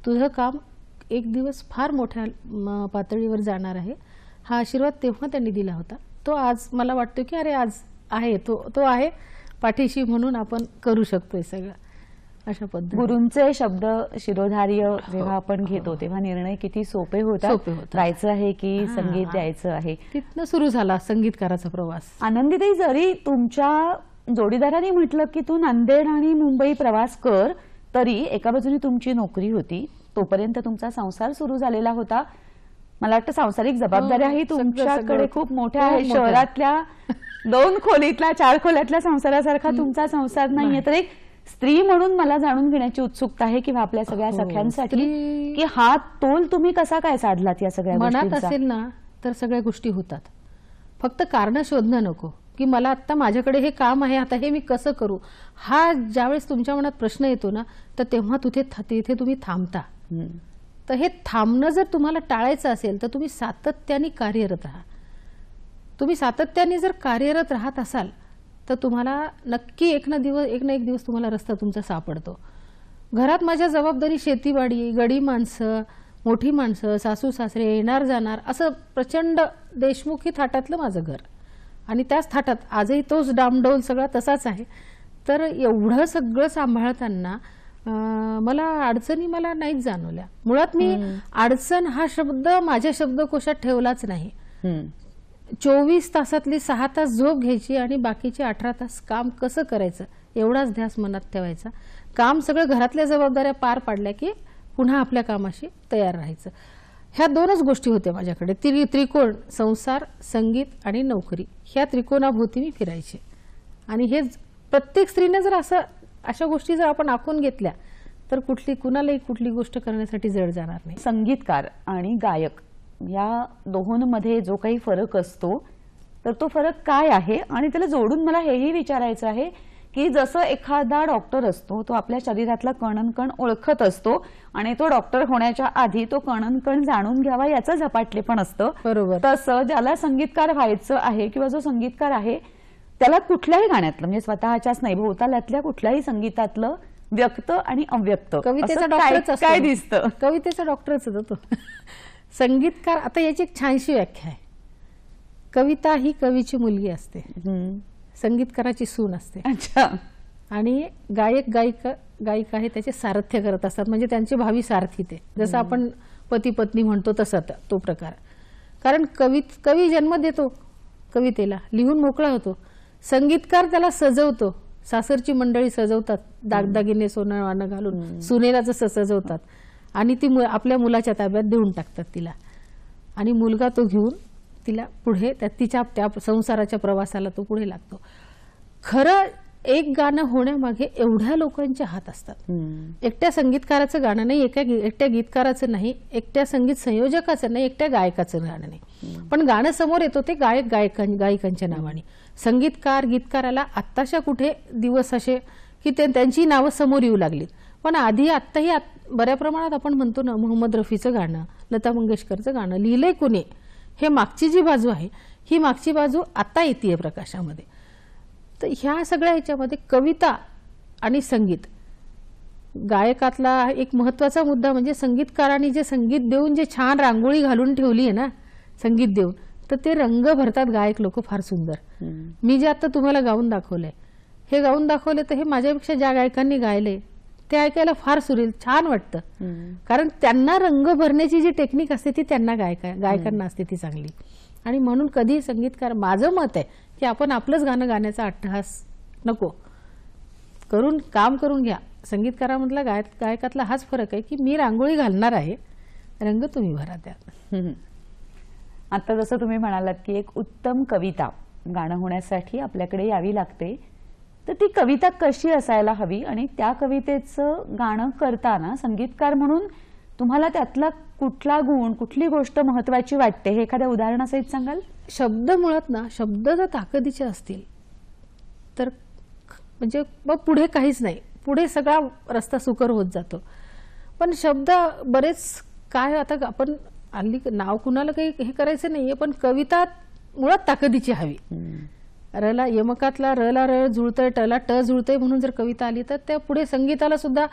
तुझं काम एक दिवस फार मोठ्या पातळीवर जाणार आहे. हा आशीर्वाद तेव्हा त्यांनी दिला होता. तो आज मला वाटतो की अरे आज आहे तो आहे पाठीशी, म्हणून आपण करू शकतोय सगळं. अशा पद्धतीने गुरूंचे शब्द शिरोधार्य जेव्हा आपण घेतो तेव्हा निर्णय किती सोपे होतात. गायचं आहे की संगीत द्यायचं आहे. तिथनं सुरू झाला संगीतकाराचा प्रवास. आनंदीताई, जरी तुमच्या जोडीदाराने म्हटलं की तू नांदेड आणि मुंबई प्रवास कर, तरी एका बाजूने तुमची नोकरी होती, तोपर्यंत तुमचा संसार सुरू झालेला होता. मला वाटतं सांसारिक जबाबदाऱ्याही तुमच्याकडे खूप मोठ्या आहेत. शहरातल्या 2 खोलीतल्या 4 खोल्यातल्या संसारासारखा तुमचा संसार नाहीये. तर एक स्त्री म्हणून मला जाणून घेण्याची उत्सुकता आहे किंवा आपल्या सगळ्या सख्यांसाठी की हा तोल तुम्ही कसा काय साधलात या सगळ्या मनात गोष्टींचा? असेल ना तर सगळ्या गोष्टी होतात. फक्त कारण शोधणं नको की मला आता माझ्याकडे हे काम आहे, आता हे मी कसं करू. हा ज्यावेळेस तुमच्या मनात प्रश्न येतो ना, तर तेव्हा तिथे तुम्ही थांबता. तर हे थांबणं जर तुम्हाला टाळायचं असेल तर तुम्ही सातत्याने कार्यरत राहा. तुम्ही सातत्याने जर कार्यरत राहत असाल तर तुम्हाला नक्की एक ना एक दिवस तुम्हाला रस्ता तुमचा सापडतो. घरात माझ्या जबाबदारी शेतीवाडी, गडी माणसं, मोठी माणसं, सासू सासरे, येणार जाणार, असं प्रचंड देशमुखी थाटातलं माझं घर. आणि त्याच थाटात आजही तोच डामडौल सगळा तसाच आहे. तर एवढं सगळं सांभाळताना मला अडचणी मला नाहीच जाणवल्या. मुळात मी अडचण हा शब्द माझ्या शब्दकोशात ठेवलाच नाही. 24 तासातली 6 तास झोप घ्यायची आणि बाकीचे 18 तास काम कसं करायचं एवढाच ध्यास मनात ठेवायचा. काम सगळं घरातल्या जबाबदाऱ्या पार पाडल्या की पुन्हा आपल्या कामाशी तयार राहायचं. ह्या 2च गोष्टी होत्या माझ्याकडे. त्रिकोण, संसार, संगीत आणि नोकरी. ह्या त्रिकोणाभोवती मी फिरायचे. आणि हे प्रत्येक स्त्रीने जर अशा गोष्टी जर आपण आखून घेतल्या तर कुणालाही कुठली गोष्ट करण्यासाठी जड जाणार नाही. संगीतकार आणि गायक या दोहोंमध्ये जो काही फरक असतो तर तो फरक काय आहे? आणि त्याला जोडून मला हेही विचारायचं आहे की जसं एखादा डॉक्टर असतो तो आपल्या शरीरातला कणकण ओळखत असतो आणि तो डॉक्टर होण्याच्या आधी तो कणकण जाणून घ्यावा याचं झपाटले पण असतं. बरोबर. तसं ज्याला संगीतकार व्हायचं आहे किंवा जो संगीतकार आहे त्याला कुठल्याही गाण्यातलं म्हणजे स्वतःच्याच नाही भोवताल्यातल्या कुठल्याही संगीतातलं व्यक्त आणि अव्यक्त कवितेचा डॉक्टरच काय दिसतं? कवितेचा डॉक्टरच होतो तो. संगीतकार, आता याची एक छानशी व्याख्या आहे. कविता ही कवीची मुलगी असते, संगीतकाराची सून असते. अच्छा. आणि गायिका हे त्याचे सारथ्य करत असतात, म्हणजे त्यांचे भावी सारथी ते. जसं आपण पती पत्नी म्हणतो तसा तो प्रकार. कारण कवी जन्म देतो कवितेला, लिहून मोकळा होतो. संगीतकार त्याला सजवतो. सासरची मंडळी सजवतात दागदागिने सोनं वाणं घालून, सुनेला जसं सजवतात आणि ती आपल्या मुलाच्या ताब्यात देऊन टाकतात तिला. आणि मुलगा तो घेऊन तिला पुढे तिच्या त्या संसाराच्या प्रवासाला तो पुढे लागतो. खरं एक गाणं होण्यामागे एवढ्या लोकांचे हात असतात. एकट्या संगीतकाराचं गाणं नाही, एकट्या गीतकाराचं नाही, एकट्या संगीत संयोजकाचं नाही, एकट्या गायकाचं गाणं नाही. पण गाणं समोर येतो ते गायकांच्या नावाने. संगीतकार गीतकाराला आत्ताशा कुठे दिवस असे की त्यांची नावं समोर येऊ लागलीत. पण आत्ताही बऱ्या प्रमाणात आपण म्हणतो ना, मोहम्मद रफीचं गाणं, लता मंगेशकरचं गाणं लिहिलंय कोणी, हे मागची जी बाजू आहे ही मागची बाजू आता येते प्रकाशामध्ये. तर ह्या सगळ्या ह्याच्यामध्ये कविता आणि संगीत, गायकातला एक महत्वाचा मुद्दा म्हणजे संगीतकारांनी जे संगीत देऊन जे छान रांगोळी घालून ठेवली आहे ना, संगीत देऊन, तर ते रंग भरतात गायक लोक फार सुंदर. मी जे आता तुम्हाला गाऊन दाखवलंय, हे गाऊन दाखवले तर हे माझ्यापेक्षा ज्या गायकांनी गायले ते ऐकायला फार सुरेल छान वाटतं. कारण त्यांना रंग भरण्याची जी टेक्निक असते ती त्यांना गायकांना असते ती चांगली. आणि म्हणून कधी संगीतकार, माझं मत आहे की आपण आपलंच गाणं गाण्याचा अट्टहास नको करून काम करून घ्या. संगीतकारामधला गायकातला हाच फरक आहे की मी रांगोळी घालणार आहे, रंग तुम्ही भरा त्यात. आता जसं तुम्ही म्हणालात की एक उत्तम कविता गाणं होण्यासाठी आपल्याकडे यावी लागते, तर ती कविता कशी असायला हवी आणि त्या कवितेचं गाणं करताना संगीतकार म्हणून तुम्हाला त्यातला कुठला गुण, कुठली गोष्ट महत्वाची वाटते हे एखाद्या उदाहरणासहित सांगाल? शब्द मुळात ना, शब्द जर ताकदीचे असतील तर म्हणजे मग पुढे काहीच नाही, पुढे सगळा रस्ता सुकर होत जातो. पण शब्द बरेच काय, आता आपण हल्ली नाव कुणाला काही हे करायचं नाहीये, पण कविता मुळात ताकदीची हवी. रला यमकातला रला र जुळतंय, टला ट जुळतंय म्हणून जर कविता आली तर त्या पुढे संगीताला सुद्धा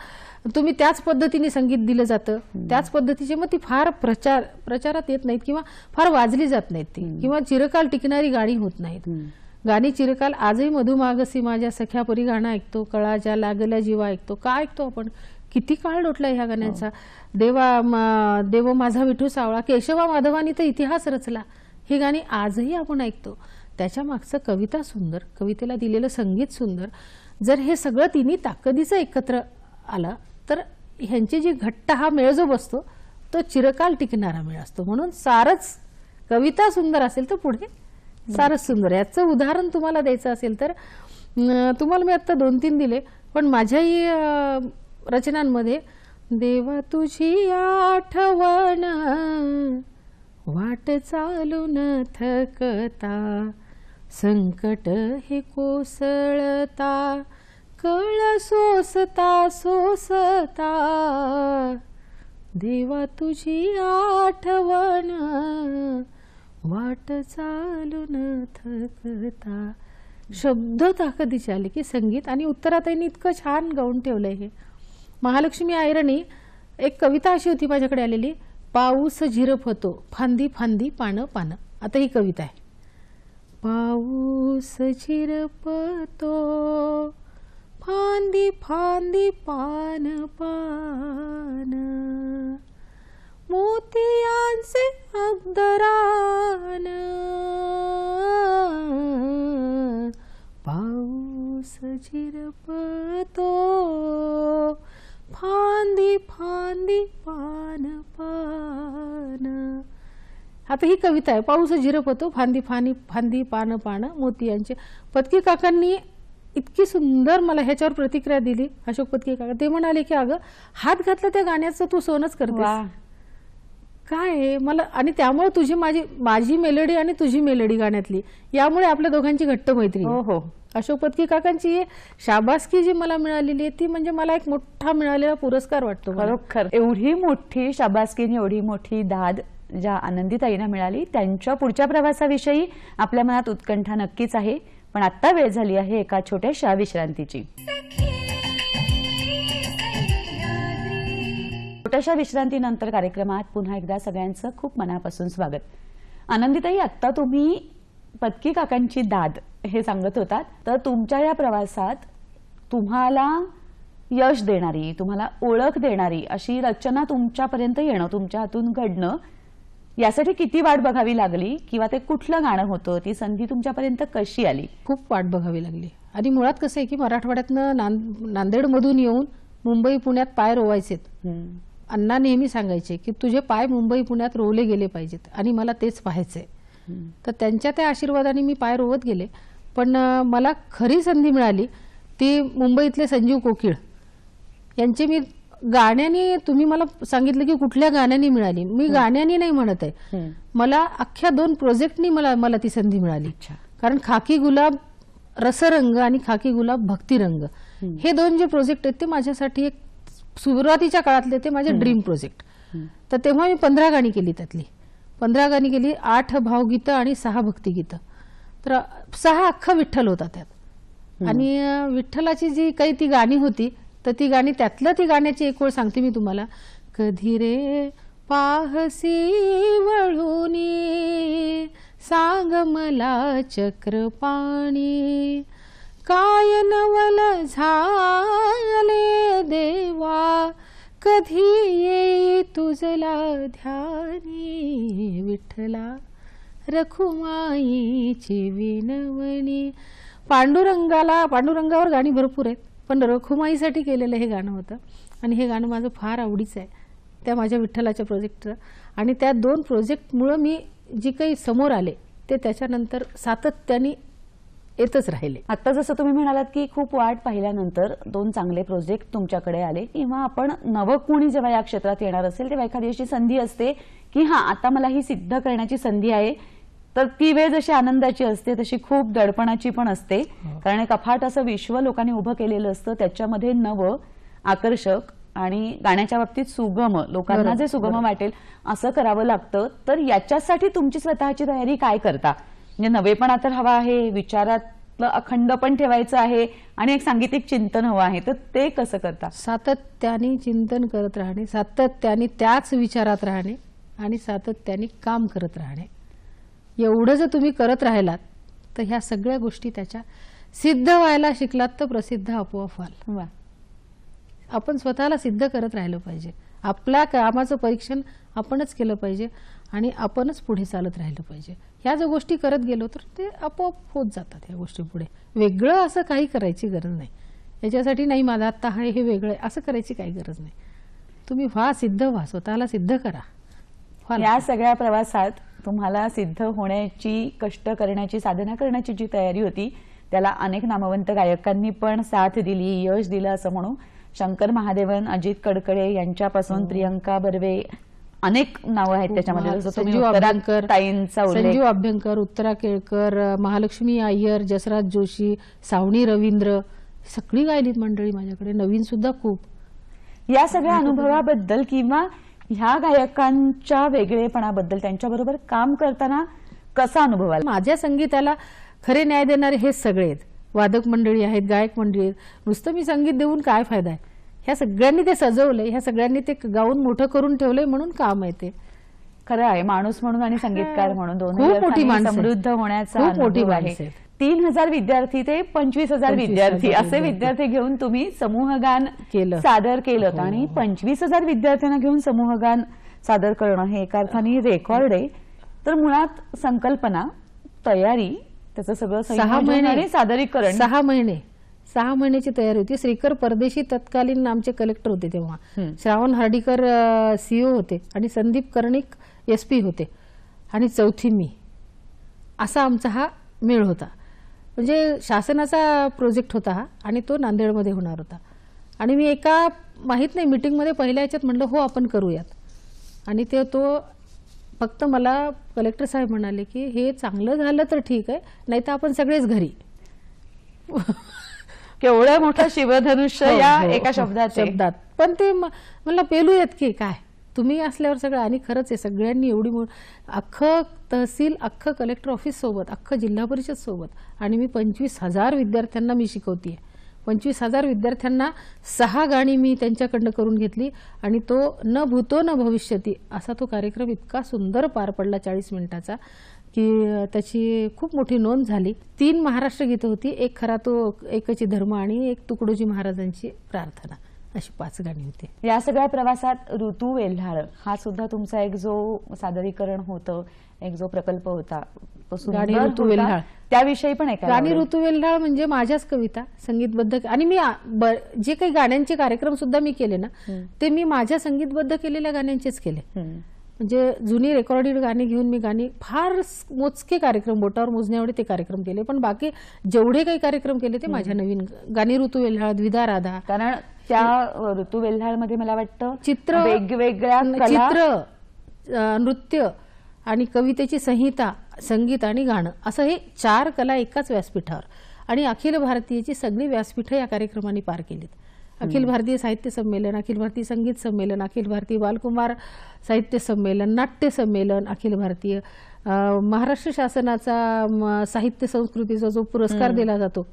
तुम्ही त्याच पद्धतीने संगीत दिलं जातं, त्याच पद्धतीचे. मग ती फार प्रचारात येत नाहीत किंवा फार वाजली जात नाहीत ती, किंवा चिरकाल टिकणारी गाणी होत नाहीत. गाणी चिरकाल आजही मधुमागसी माझ्या सख्या परी गाणं ऐकतो, कळा ज्या लागल्या जीवा ऐकतो. का ऐकतो आपण? किती काळ लोटला ह्या गाण्याचा. देव माझा विठू सावळा, केशवा माधवानी तर इतिहास रचला, ही गाणी आजही आपण ऐकतो. त्याच्या मागचं कविता सुंदर, कवितेला दिलेलं संगीत सुंदर. जर हे सगळं तिन्ही ताकदीचं एकत्र आलं तर ह्यांची जी घट्ट हा मेळ जो बसतो तो चिरकाल टिकणारा मेळ असतो. म्हणून सारच कविता सुंदर असेल तर पुढे सारच सुंदर. याचं उदाहरण तुम्हाला द्यायचं असेल तर तुम्हाला मी आता 2-3 दिले, पण माझ्याही रचनांमध्ये देवा तुझी आठवण वाट चालून थकता, संकट हे कोसळता, कळ सोसता सोसता, देवा तुझी आठवण वाट चालून थकता. शब्द ताकदीचे आले की संगीत. आणि उत्तराताईंनी इतकं छान गाऊन ठेवलंय हे. महालक्ष्मी आयरणी एक कविता अशी होती माझ्याकडे आलेली, पाऊस झिरपतो फांदी फांदी पानं पानं. आता ही कविता आहे. पाऊस झिरपतो फांदी फांदी पान पान, मोतियांचे अब्दरान, पाऊस झिरपतो फांदी फांदी पान पान. आता ही कविता आहे. पाऊस झिरपतो फांदी फांदी फांदी पान पान, मोतियांचे. पत्की काकांनी इतकी सुंदर मला ह्याच्यावर प्रतिक्रिया दिली, अशोक पत्की काका. ते म्हणाले की अगं हात घातला त्या गाण्याचं तू सोनच करतेस. काय आहे मला. आणि त्यामुळे तुझी माझी मेलोडी आणि तुझी मेलोडी गाण्यातली, यामुळे आपल्या दोघांची घट्ट मैत्री. हो हो. अशोक पत्की काकांची शाबासकी जी मला मिळालेली आहे ती म्हणजे मला एक मोठा मिळालेला पुरस्कार वाटतो. खरोखर एवढी मोठी शाबासकी, एवढी मोठी दाद ज्या आनंदीताईंना मिळाली, त्यांच्या पुढच्या प्रवासाविषयी आपल्या मनात उत्कंठा नक्कीच आहे. पण आता वेळ झाली आहे एका छोट्याशा विश्रांतीची. छोट्याशा विश्रांतीनंतर कार्यक्रमात पुन्हा एकदा सगळ्यांचं खूप मनापासून स्वागत. आनंदीताई, आता तुम्ही पत्की काकांची दाद हे सांगत होतात, तर तुमच्या या प्रवासात तुम्हाला यश देणारी, तुम्हाला ओळख देणारी अशी रचना तुमच्यापर्यंत येणं, तुमच्या हातून घडणं, यासाठी किती वाट बघावी लागली, किंवा ते कुठलं गाणं होतं, ती संधी तुमच्यापर्यंत कशी आली? खूप वाट बघावी लागली. आणि मुळात कसं आहे की मराठवाड्यातनं नांदेडमधून येऊन मुंबई पुण्यात पाय रोवायचेत. अण्णा नेहमी सांगायचे की तुझे पाय मुंबई पुण्यात रोवले गेले पाहिजेत आणि मला तेच पाहायचंय. तर त्यांच्या त्या आशीर्वादाने मी पाय रोवत गेले. पण मला खरी संधी मिळाली ती मुंबईतले संजीव कोकिळ यांची. मी गाण्याने, तुम्ही मला सांगितलं की कुठल्या गाण्याने मिळाली, मी गाण्याने नाही म्हणत आहे, मला अख्ख्या 2 प्रोजेक्टनी मला ती संधी मिळाली. कारण खाकी गुलाब रसरंग आणि खाकी गुलाब भक्तिरंग हे 2 जे प्रोजेक्ट आहेत ते माझ्यासाठी एक सुरुवातीच्या काळातले ते माझे ड्रीम प्रोजेक्ट. तर तेव्हा मी 15 गाणी केली, त्यातली 15 गाणी केली, 8 भावगीतं आणि 6 भक्तिगीतं. तर 6 अख्खा विठ्ठल होता त्यात. आणि विठ्ठलाची जी काही ती गाणी होती तर ती गाणी, त्यातलं ती गाण्याची एक ओळ सांगते मी तुम्हाला. कधी रे पाहसी वळूनी सांग मला चक्रपाणी, काय नवल झाले देवा कधी येई तुझला ध्यानी, विठ्ठला रखुमाईची विनवणी. पांडुरंगावर गाणी भरपूर आहेत, पण रखुमाईसाठी केलेलं हे गाणं होतं आणि हे गाणं माझं फार आवडीचं आहे त्या माझ्या विठ्ठलाच्या प्रोजेक्टचं. आणि त्या 2 प्रोजेक्टमुळं मी जी काही समोर आले ते त्याच्यानंतर सातत्याने येतच राहिले. आता जसं तुम्ही म्हणालात की खूप वाट पाहिल्यानंतर 2 चांगले प्रोजेक्ट तुमच्याकडे आले, किंवा आपण नवं कोणी जेव्हा या क्षेत्रात येणार असेल तेव्हा एखादी अशी संधी असते की हा आता मला ही सिद्ध करण्याची संधी आहे, तर ती वेळ जशी आनंदाची असते तशी खूप दडपणाची पण असते. कारण एक अफाट असं विश्व लोकांनी उभं केलेलं असतं, त्याच्यामध्ये नवं, आकर्षक आणि गाण्याच्या बाबतीत सुगम, लोकांना जे सुगम वाटेल असं करावं लागतं. तर याच्यासाठी तुमची स्वतःची तयारी काय करता? म्हणजे नवेपणा तर हवा आहे, विचारातलं अखंड पण ठेवायचं आहे आणि एक सांगीतिक चिंतन हवं आहे, तर ते कसं करता? सातत्याने चिंतन करत राहणे, सातत्याने त्याच विचारात राहणे आणि सातत्याने काम करत राहणे. एवढं जर तुम्ही करत राहिलात तर ह्या सगळ्या गोष्टी त्याच्या सिद्ध व्हायला शिकलात तर प्रसिद्ध आपोआप व्हाल. वा. आपण स्वतःला सिद्ध करत राहिलं पाहिजे. आपल्या कामाचं परीक्षण आपणच केलं पाहिजे आणि आपणच पुढे चालत राहिलं पाहिजे. ह्या जर गोष्टी करत गेलो तर ते आपोआप होत जातात. ह्या गोष्टी पुढे वेगळं असं काही करायची गरज नाही. याच्यासाठी नाही माझा आत्ता हे वेगळं आहे असं करायची काही गरज नाही. तुम्ही सिद्ध व्हा, स्वतःला सिद्ध करा. या सगळ्या प्रवासात तुम्हाला सिद्ध होण्याची, कष्ट करण्याची, साधना करण्याची जी तयारी होती त्याला अनेक नामवंत गायकांनी पण साथ दिली, यश दिलं असं म्हणू. शंकर महादेवन, अजित कडकडे यांच्यापासून प्रियंका बर्वे, अनेक नावं आहेत त्याच्यामध्ये. जसं तुम्ही ताईंचा उल्लेख, संजीव अभ्यंकर, उत्तरा केळकर, महालक्ष्मी अय्यर, जसराज जोशी, सावनी रवींद्र, सगळी गायलीत मंडळी माझ्याकडे, नवीन सुद्धा खूप. या सगळ्या अनुभवाबद्दल किंवा ह्या गायकांच्या वेगळेपणाबद्दल त्यांच्याबरोबर काम करताना कसा अनुभव आला? माझ्या संगीताला खरे न्याय देणारे हेच सगळे आहेत. वादक मंडळी आहेत, गायक मंडळी आहेत. नुसतं मी संगीत देऊन काय फायदा आहे? ह्या सगळ्यांनी ते सजवलंय, ह्या सगळ्यांनी ते गाऊन मोठं करून ठेवलंय म्हणून काम आहे ते. खरं आहे, माणूस म्हणून आणि संगीतकार म्हणून दोन्ही खूप मोठी माणसं, समृद्ध होण्याचा खूप मोठी अनुभव आहे. माणसं. 3000 विद्यार्थी ते 25,000 विद्यार्थी असे विद्यार्थी घेऊन तुम्ही समूहगान सादर केलं आणि 25,000 विद्यार्थ्यांना घेऊन समूहगान सादर करणं हे एका अर्थाने रेकॉर्ड आहे. तर मुळात संकल्पना, तयारी, त्याचं सगळं 6 महिने सादरीकरण, 6 महिन्याची तयारी होती. श्रीकर परदेशी तत्कालीन आमचे कलेक्टर होते तेव्हा, श्रावण हार्डीकर सीओ होते आणि संदीप कर्णिक SP होते आणि चौथी मी. असा आमचा हा मेळ होता. म्हणजे शासनाचा प्रोजेक्ट होता हा आणि तो नांदेडमध्ये होणार होता. आणि मी एका माहित नाही मीटिंगमध्ये पहिल्या याच्यात म्हणलं हो आपण करूयात. आणि तो फक्त मला कलेक्टर साहेब म्हणाले की हे चांगलं झालं तर ठीक आहे, नाही तर आपण सगळेच घरी. केवढं मोठं शिवधनुष्य या एका शब्दात. पण ते मला पेलूयात की काय तुम्ही असल्यावर सगळं. आणि खरंच आहे, सगळ्यांनी एवढी अख्खं तहसील, अख्खं कलेक्टर ऑफिस सोबत, अख्खं जिल्हा परिषद सोबत, आणि मी 25,000 विद्यार्थ्यांना मी शिकवतीये. 25,000 विद्यार्थ्यांना 6 गाणी मी त्यांच्याकडनं करून घेतली आणि तो न भूतो न भविष्यती असा तो कार्यक्रम इतका सुंदर पार पडला 40 मिनिटाचा की त्याची खूप मोठी नोंद झाली. 3 महाराष्ट्र गीतं होती, एक खरा तो एकची धर्म आणि एक तुकडोजी महाराजांची प्रार्थना, अशी 5 गाणी होती. या सगळ्या प्रवासात ऋतू वेल्हाळ हा सुद्धा तुमचा एक जो सादरीकरण होतं, एक जो प्रकल्प होता तो गाणी ऋतू वेल्हाळ, त्याविषयी पण एक गाणी ऋतू वेल्हाळ म्हणजे माझ्याच कविता संगीतबद्ध. आणि मी जे काही गाण्यांचे कार्यक्रम सुद्धा मी केले ना ते मी माझ्या संगीतबद्ध केलेल्या गाण्यांचेच केले. म्हणजे जुनी रेकॉर्डेड गाणी घेऊन मी गाणी फार मोजके कार्यक्रम, बोटावर मोजण्याएवढे ते कार्यक्रम केले, पण बाकी जेवढे काही कार्यक्रम केले ते माझ्या नवीन गाणी ऋतू वेल्हाळ, द्विधा राधा. कारण त्या ऋतू वेल्हाळ मध्ये मला वाटतं चित्र, वेगवेगळ्या चित्र, नृत्य आणि कवितेची संहिता, संगीत आणि गाणं असं हे 4 कला एकाच व्यासपीठावर. आणि अखिल भारतीयची सगळी व्यासपीठं या कार्यक्रमांनी पार केलीत. अखिल भारतीय साहित्य संमेलन, अखिल भारतीय संगीत संमेलन, अखिल भारतीय बालकुमार साहित्य संमेलन, नाट्य संमेलन, अखिल भारतीय महाराष्ट्र शासनाचा साहित्य संस्कृतीचा जो पुरस्कार दिला जातो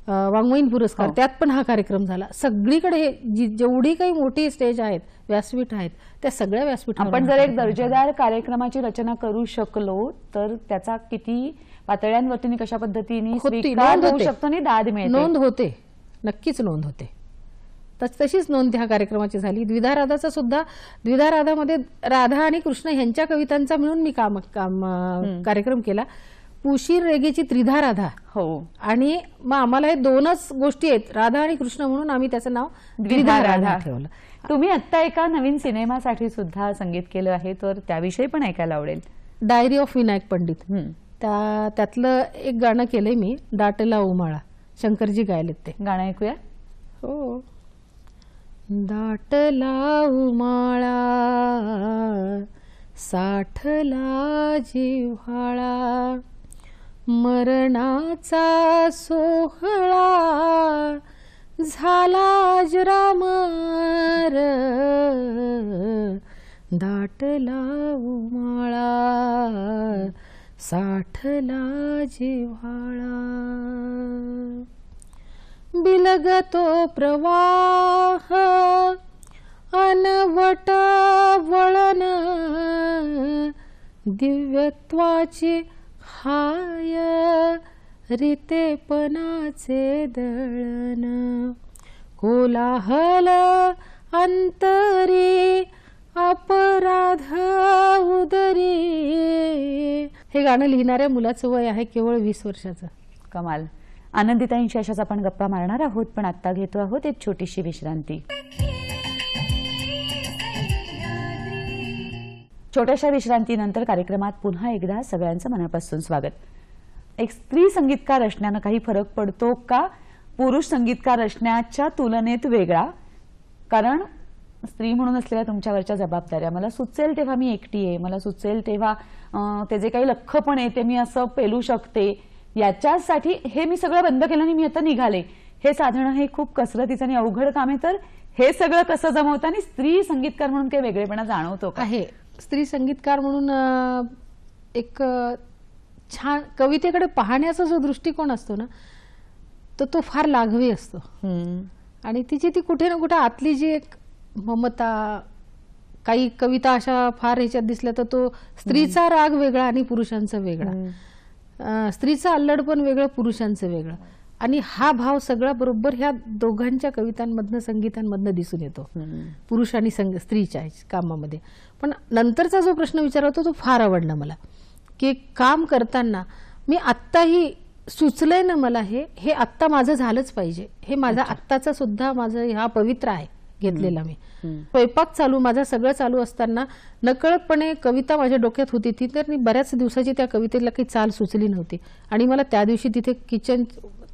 वाङ्मयीन पुरस्कार, त्यात पण हा कार्यक्रम झाला. सगळीकडे जेवढी काही मोठी स्टेज आहेत, व्यासपीठ आहेत, त्या सगळ्या व्यासपीठावर आपण जर एक दर्जेदार कार्यक्रमाची रचना करू शकलो तर त्याचा किती पातळ्यांवरती कशा पद्धतीने स्वीकार होऊ शकतो आणि दाद मिळते. नोंद होते, नक्कीच नोंद होते. तशीच नोंद ह्या कार्यक्रमाची झाली. द्विधा राधाचा सुद्धा, द्विधा राधामध्ये राधा आणि कृष्ण ह्यांच्या कवितांचा मिळून मी कार्यक्रम केला. पुशीर रेगेची त्रिधा राधा. हो. आणि मग आम्हाला हे दोनच गोष्टी आहेत, राधा आणि कृष्ण, म्हणून आम्ही त्याचं नाव द्विधा राधा ठेवलं. तुम्ही आता एका नवीन सिनेमासाठी सुद्धा संगीत केलं आहे, तर त्याविषयी पण ऐकायला आवडेल. Diary of Vinayak Pandit. त्यातलं एक गाणं केलंय मी, दाटला उमाळा. शंकरजी गायलेत ते गाणं ऐकूया. हो. दाटला उमाळा साठला जिव्हाळा, मरणाचा सोहळा झाला अजरामर, दाटला उमाळा साठला जिव्हाळा. बिलगतो प्रवाह अनवट वळण, दिव्यत्वाची हाय रितेपणाचे दळण, कोलाहल अंतरी अपराध उदरी. हे गाणं लिहिणाऱ्या मुलाचं वय आहे केवळ 20 वर्षाचं. कमाल. आनंदिताईंशी अशाच आपण गप्पा मारणार आहोत, पण आता घेतो आहोत एक छोटीशी विश्रांती. छोट्याशा विश्रांतीनंतर कार्यक्रमात पुन्हा एकदा सगळ्यांचं मनापासून स्वागत. एक स्त्री संगीतकार असण्यानं काही फरक पडतो का पुरुष संगीतकार असण्याच्या तुलनेत वेगळा? कारण स्त्री म्हणून असलेल्या तुमच्यावरच्या जबाबदाऱ्या, मला सुचेल तेव्हा मी एकटी आहे, मला सुचेल तेव्हा ते जे काही लख्खपण आहे ते मी असं पेलू शकते, याच्यासाठी हे मी सगळं बंद केलं आणि मी आता निघाले, हे साधणं हे खूप कसरतीचं आणि अवघड काम आहे. तर हे सगळं कसं जमवतं आणि स्त्री संगीतकार म्हणून काही वेगळेपणा जाणवतो का? आहे. स्त्री संगीतकार म्हणून एक छान कवितेकडे पाहण्याचा जो दृष्टिकोन असतो ना, तो फार लाघवी असतो. आणि तिची ती कुठे ना कुठे आतली जी एक ममता, काही कविता अशा फार ह्याच्यात दिसल्या तर तो स्त्रीचा राग वेगळा आणि पुरुषांचा वेगळा, स्त्रीचं अल्लडपण वेगळं, पुरुषांचं वेगळं. आणि हा भाव सगळा बरोबर ह्या दोघांच्या कवितांमधनं, संगीतांमधनं दिसून येतो, पुरुष आणि स्त्रीच्या कामामध्ये. पण नंतरचा जो प्रश्न विचारला होता तो फार आवडला मला, की काम करताना मी आत्ताही सुचलंय ना मला, हे आत्ता माझं झालंच पाहिजे, हे माझा आत्ताचा सुद्धा माझं हा पवित्र आहे घेतलेला. मी स्वयंपाक चालू, माझं सगळं चालू असताना नकळतपणे कविता माझ्या डोक्यात होती ती, तर मी बऱ्याच दिवसाची त्या कवितेला काही चाल सुचली नव्हती आणि मला त्या दिवशी तिथे किचन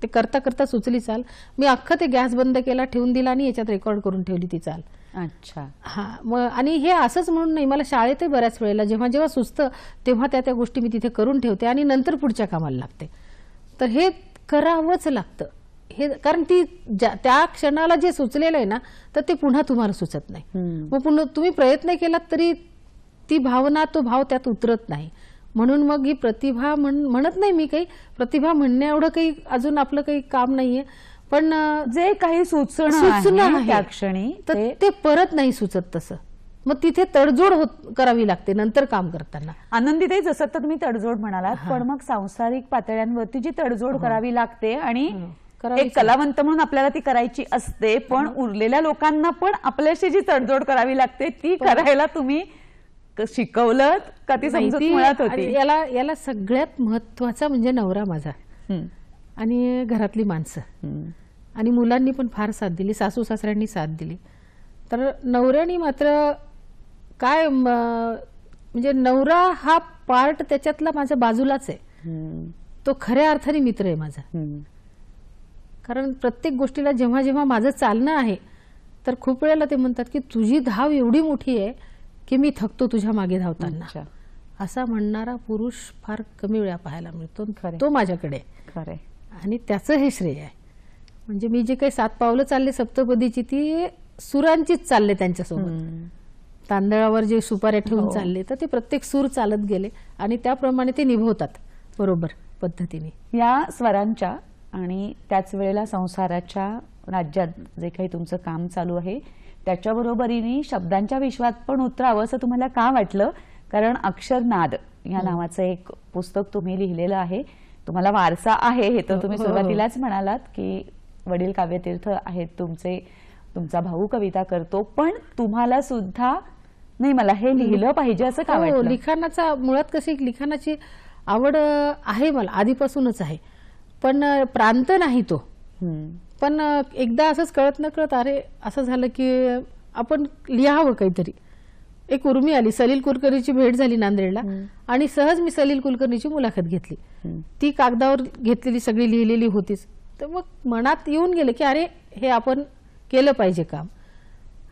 ते करता करता सुचली चाल. मी अख्खं ते गॅस बंद केला, ठेवून दिला आणि याच्यात रेकॉर्ड करून ठेवली ती चाल. अच्छा. हा. मग आणि हे असंच म्हणून नाही, मला शाळेतही बऱ्याच वेळेला जेव्हा जेव्हा सुचतं तेव्हा त्या गोष्टी मी तिथे करून ठेवते आणि नंतर पुढच्या कामाला लागते. तर हे करावंच लागतं हे, कारण ती त्या क्षणाला जे सुचलेलं आहे ना, तर ते पुन्हा तुम्हाला सुचत नाही. मग पुन्हा तुम्ही प्रयत्न केलात तरी ती भावना, तो भाव त्यात उतरत नाही. म्हणून मग ही प्रतिभा म्हणत नाही मी, काही प्रतिभा म्हणण्या एवढं काही अजून आपलं काही काम नाहीये, पण जे काही सुचणं त्या क्षणी तर ते परत नाही सुचत. तसं मग तिथे तडजोड करावी लागते नंतर काम करताना. आनंदीताई, जसं तर तुम्ही तडजोड म्हणालात, पण मग सांसारिक पातळ्यांवरती जी तडजोड करावी लागते आणि एक कलावंत म्हणून आपल्याला ती करायची असते, पण उरलेल्या लोकांना पण आपल्याशी जी तडजोड करावी लागते ती करायला तुम्ही शिकवलं का? ती समजूत मुळात होती? याला सगळ्यात महत्वाचा म्हणजे नवरा माझा आणि घरातली माणसं आणि मुलांनी पण फार साथ दिली, सासू सासऱ्यांनी साथ दिली. तर नवऱ्यानी मात्र काय म्हणजे नवरा हा पार्ट त्याच्यातला माझ्या बाजूलाच आहे, तो खऱ्या अर्थाने मित्र आहे माझा. कारण प्रत्येक गोष्टीला जेव्हा जेव्हा माझं चालणं आहे तर खूप वेळेला ते म्हणतात की तुझी धाव एवढी मोठी आहे की मी थकतो तुझ्या मागे धावताना. असा म्हणणारा पुरुष फार कमी वेळा पाहायला मिळतो, तो माझ्याकडे. खरंय. आणि त्याचं हे श्रेय आहे. म्हणजे मी जे काही 7 पावलं चालले सप्तपदीची, ती सुरांचीच चालले त्यांच्यासोबत. तांदळावर जे सुपाऱ्या ठेवून चालले तर ते प्रत्येक सूर चालत गेले आणि त्याप्रमाणे ते निभवतात बरोबर पद्धतीने. या स्वरांच्या आणि त्याच वेळेला संसाराच्या राज्यात जे काही तुमचं काम चालू आहे त्याच्याबरोबरीने शब्दांच्या विश्वात पण उतरावं असं तुम्हाला का वाटलं? कारण अक्षरनाद या नावाचं एक पुस्तक तुम्ही लिहिलेलं आहे. तुम्हाला वारसा आहे हे तर तुम्ही सुरुवातीलाच म्हणालात की वडील काव्यतीर्थ आहेत तुमचे. तुमचा भाऊ कविता करतो, पण तुम्हाला सुद्धा नाही मला हे लिहिलं पाहिजे असं का हो, वाटलं? लिखाणाचा मुळात कशी लिखाणाची आवड आहे मला आधीपासूनच आहे, पण प्रांत नाही तो. पण एकदा असंच कळत न कळत अरे असं झालं की आपण लिहावं काहीतरी. एक उर्मी आली, सलील कुलकर्णीची भेट झाली नांदेडला आणि सहज मी सलील कुलकर्णीची मुलाखत घेतली. ती कागदावर घेतलेली सगळी लिहिलेली होतीच. तर मग मनात येऊन गेले की अरे हे आपण केलं पाहिजे काम.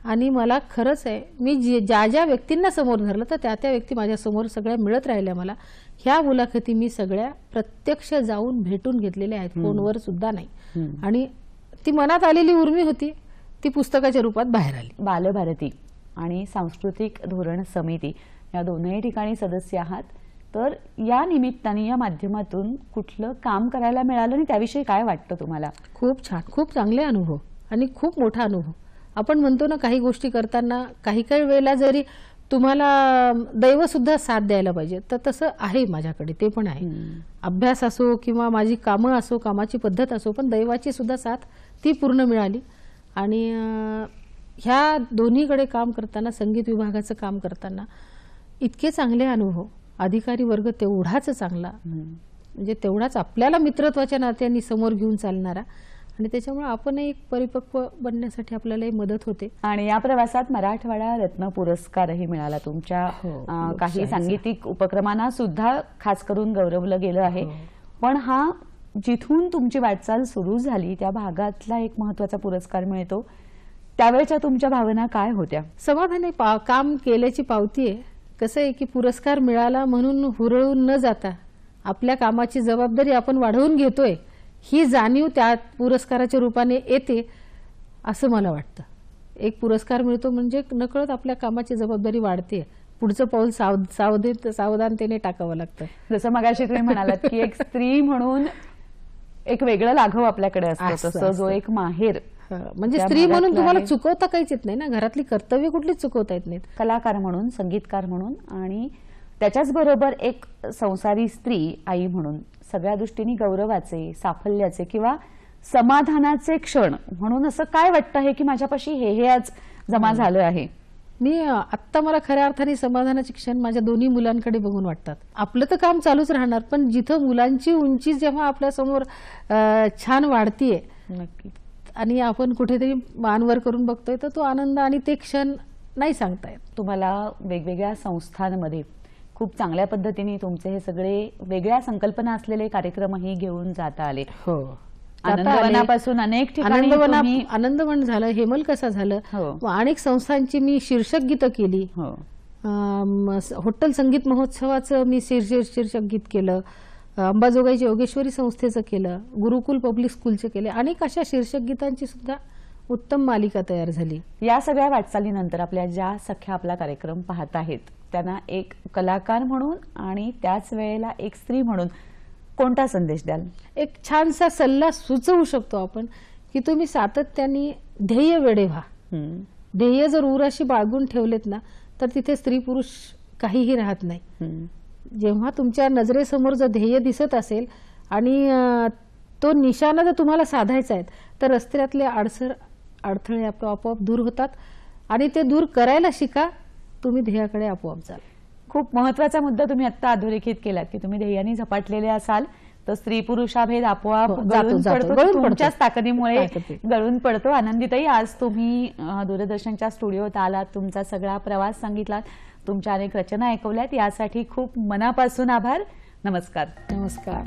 आणि मला खरंच आहे, मी ज्या ज्या व्यक्तींना समोर धरलं तर त्या त्या व्यक्ती माझ्या समोर सगळ्या मिळत राहिल्या मला. ह्या मुलाखती मी सगळ्या प्रत्यक्ष जाऊन भेटून घेतलेल्या आहेत, फोनवर सुद्धा नाही. आणि ती मनात आलेली उर्मी होती ती पुस्तकाच्या रूपात बाहेर आली. बालभारती आणि सांस्कृतिक धोरण समिती या दोनही ठिकाणी सदस्य आहात, तर या निमित्ताने या माध्यमातून कुठलं काम करायला मिळालं आणि त्याविषयी काय वाटतं तुम्हाला? खूप छान, खूप चांगले अनुभव आणि खूप मोठा अनुभव. आपण म्हणतो ना काही गोष्टी करताना काही काही वेळेला जरी तुम्हाला दैव सुद्धा साथ द्यायला पाहिजे, तर तसं आहे माझ्याकडे, ते पण आहे. अभ्यास असो किंवा माझी कामं असो, कामाची पद्धत असो, पण दैवाची सुद्धा साथ ती पूर्ण मिळाली. आणि ह्या दोन्हीकडे काम करताना, संगीत विभागाचं काम करताना इतके चांगले अनुभव, अधिकारी वर्ग तेवढाच चांगला, म्हणजे तेवढाच आपल्याला मित्रत्वाच्या नात्यांनी समोर घेऊन चालणारा, आणि त्याच्यामुळे आपण एक परिपक्व बनण्यासाठी आपल्यालाही मदत होते. आणि या प्रवासात मराठवाडा रत्न पुरस्कारही मिळाला तुमच्या. काही सांगीतिक उपक्रमांना सुद्धा खास करून गौरवलं गेलं आहे. पण हा जिथून तुमची वाटचाल सुरू झाली त्या भागातला एक महत्वाचा पुरस्कार मिळतो, त्यावेळच्या तुमच्या भावना काय होत्या? समाधानी काम केल्याची पावती आहे. कसं आहे की पुरस्कार मिळाला म्हणून हुरळून न जाता आपल्या कामाची जबाबदारी आपण वाढवून घेतोय ही जाणीव त्या पुरस्काराच्या रूपाने येते असं मला वाटतं. एक पुरस्कार मिळतो म्हणजे नकळत आपल्या कामाची जबाबदारी वाढते, पुढचं पाऊल सावधानतेने टाकावं लागतं. जसं मगाशी तुम्ही म्हणालात की एक स्त्री म्हणून एक वेगळं लाघव आपल्याकडे असतं, तसं जो एक माहेर, म्हणजे स्त्री म्हणून तुम्हाला चुकवता काहीच येत नाही ना, घरातली कर्तव्य कुठलीच चुकवता येत नाहीत. कलाकार म्हणून, संगीतकार म्हणून आणि त्याच्याच बरोबर एक संसारी स्त्री, आई म्हणून सगळ्या दृष्टीने गौरवाचे, साफल्याचे किंवा समाधानाचे क्षण म्हणून असं काय वाटतं आहे की माझ्यापाशी हे आज जमा झालं आहे? मी आत्ता मला खऱ्या अर्थाने समाधानाचे क्षण माझ्या दोन्ही मुलांकडे बघून वाटतात. आपलं तर काम चालूच राहणार, पण जिथं मुलांची उंची जेव्हा आपल्या समोर छान वाढतीये नक्की, आणि आपण कुठेतरी मानवर करून बघतोय, तर तो आनंद आणि ते क्षण नाही सांगता येत. तुम्हाला वेगवेगळ्या संस्थांमध्ये खूप चांगल्या पद्धतीने तुमचे हे सगळे वेगळ्या संकल्पना असलेले कार्यक्रमही घेऊन जाता आले. हो, आनंदवनापासून अनेक ठिकाणी आनंदवन झालं, हेमल कसा झालं, अनेक संस्थांची मी शीर्षक गीतं केली. हॉटेल संगीत महोत्सवाचं मी शीर्षक गीत केलं, अंबाजोगाईच्या योगेश्वरी संस्थेचं केलं, गुरुकुल पब्लिक स्कूलचं केलं. अनेक अशा शीर्षक गीतांची सुद्धा उत्तम मालिका तयार झाली. या सगळ्या वाटचालीनंतर आपल्या ज्या सख्या आपला कार्यक्रम पाहत आहेत त्यांना एक कलाकार म्हणून आणि त्याच वेळेला एक स्त्री म्हणून कोणता संदेश द्याल? एक छानसा सल्ला सुचवू शकतो आपण की तुम्ही सातत्याने ध्येय वेडे व्हा. ध्येय जर उराशी बाळगून ठेवलेत ना, तर तिथे स्त्री पुरुष काहीही राहत नाही. जेव्हा तुमच्या नजरेसमोर जर ध्येय दिसत असेल आणि तो निशाणा जर तुम्हाला साधायचा आहे, तर रस्त्यातले अडथळे आपोआप दूर होतात आणि ते दूर करायला शिका. तुम्ही ध्येयाकडे आपोआप जाल. खूप महत्वाचा मुद्दा तुम्ही आता अधोरेखित केलात की तुम्ही ध्येयाने झपाटलेले असाल तर स्त्री पुरुषाभेद आपोआप गळून पडतो, तुमच्याच ताकदीमुळे गळून पडतो. आनंदीताई, आज तुम्ही दूरदर्शनच्या स्टुडिओत आलात, तुमचा सगळा प्रवास सांगितलात, तुमच्या अनेक रचना ऐकवल्यात, यासाठी खूप मनापासून आभार. नमस्कार. नमस्कार.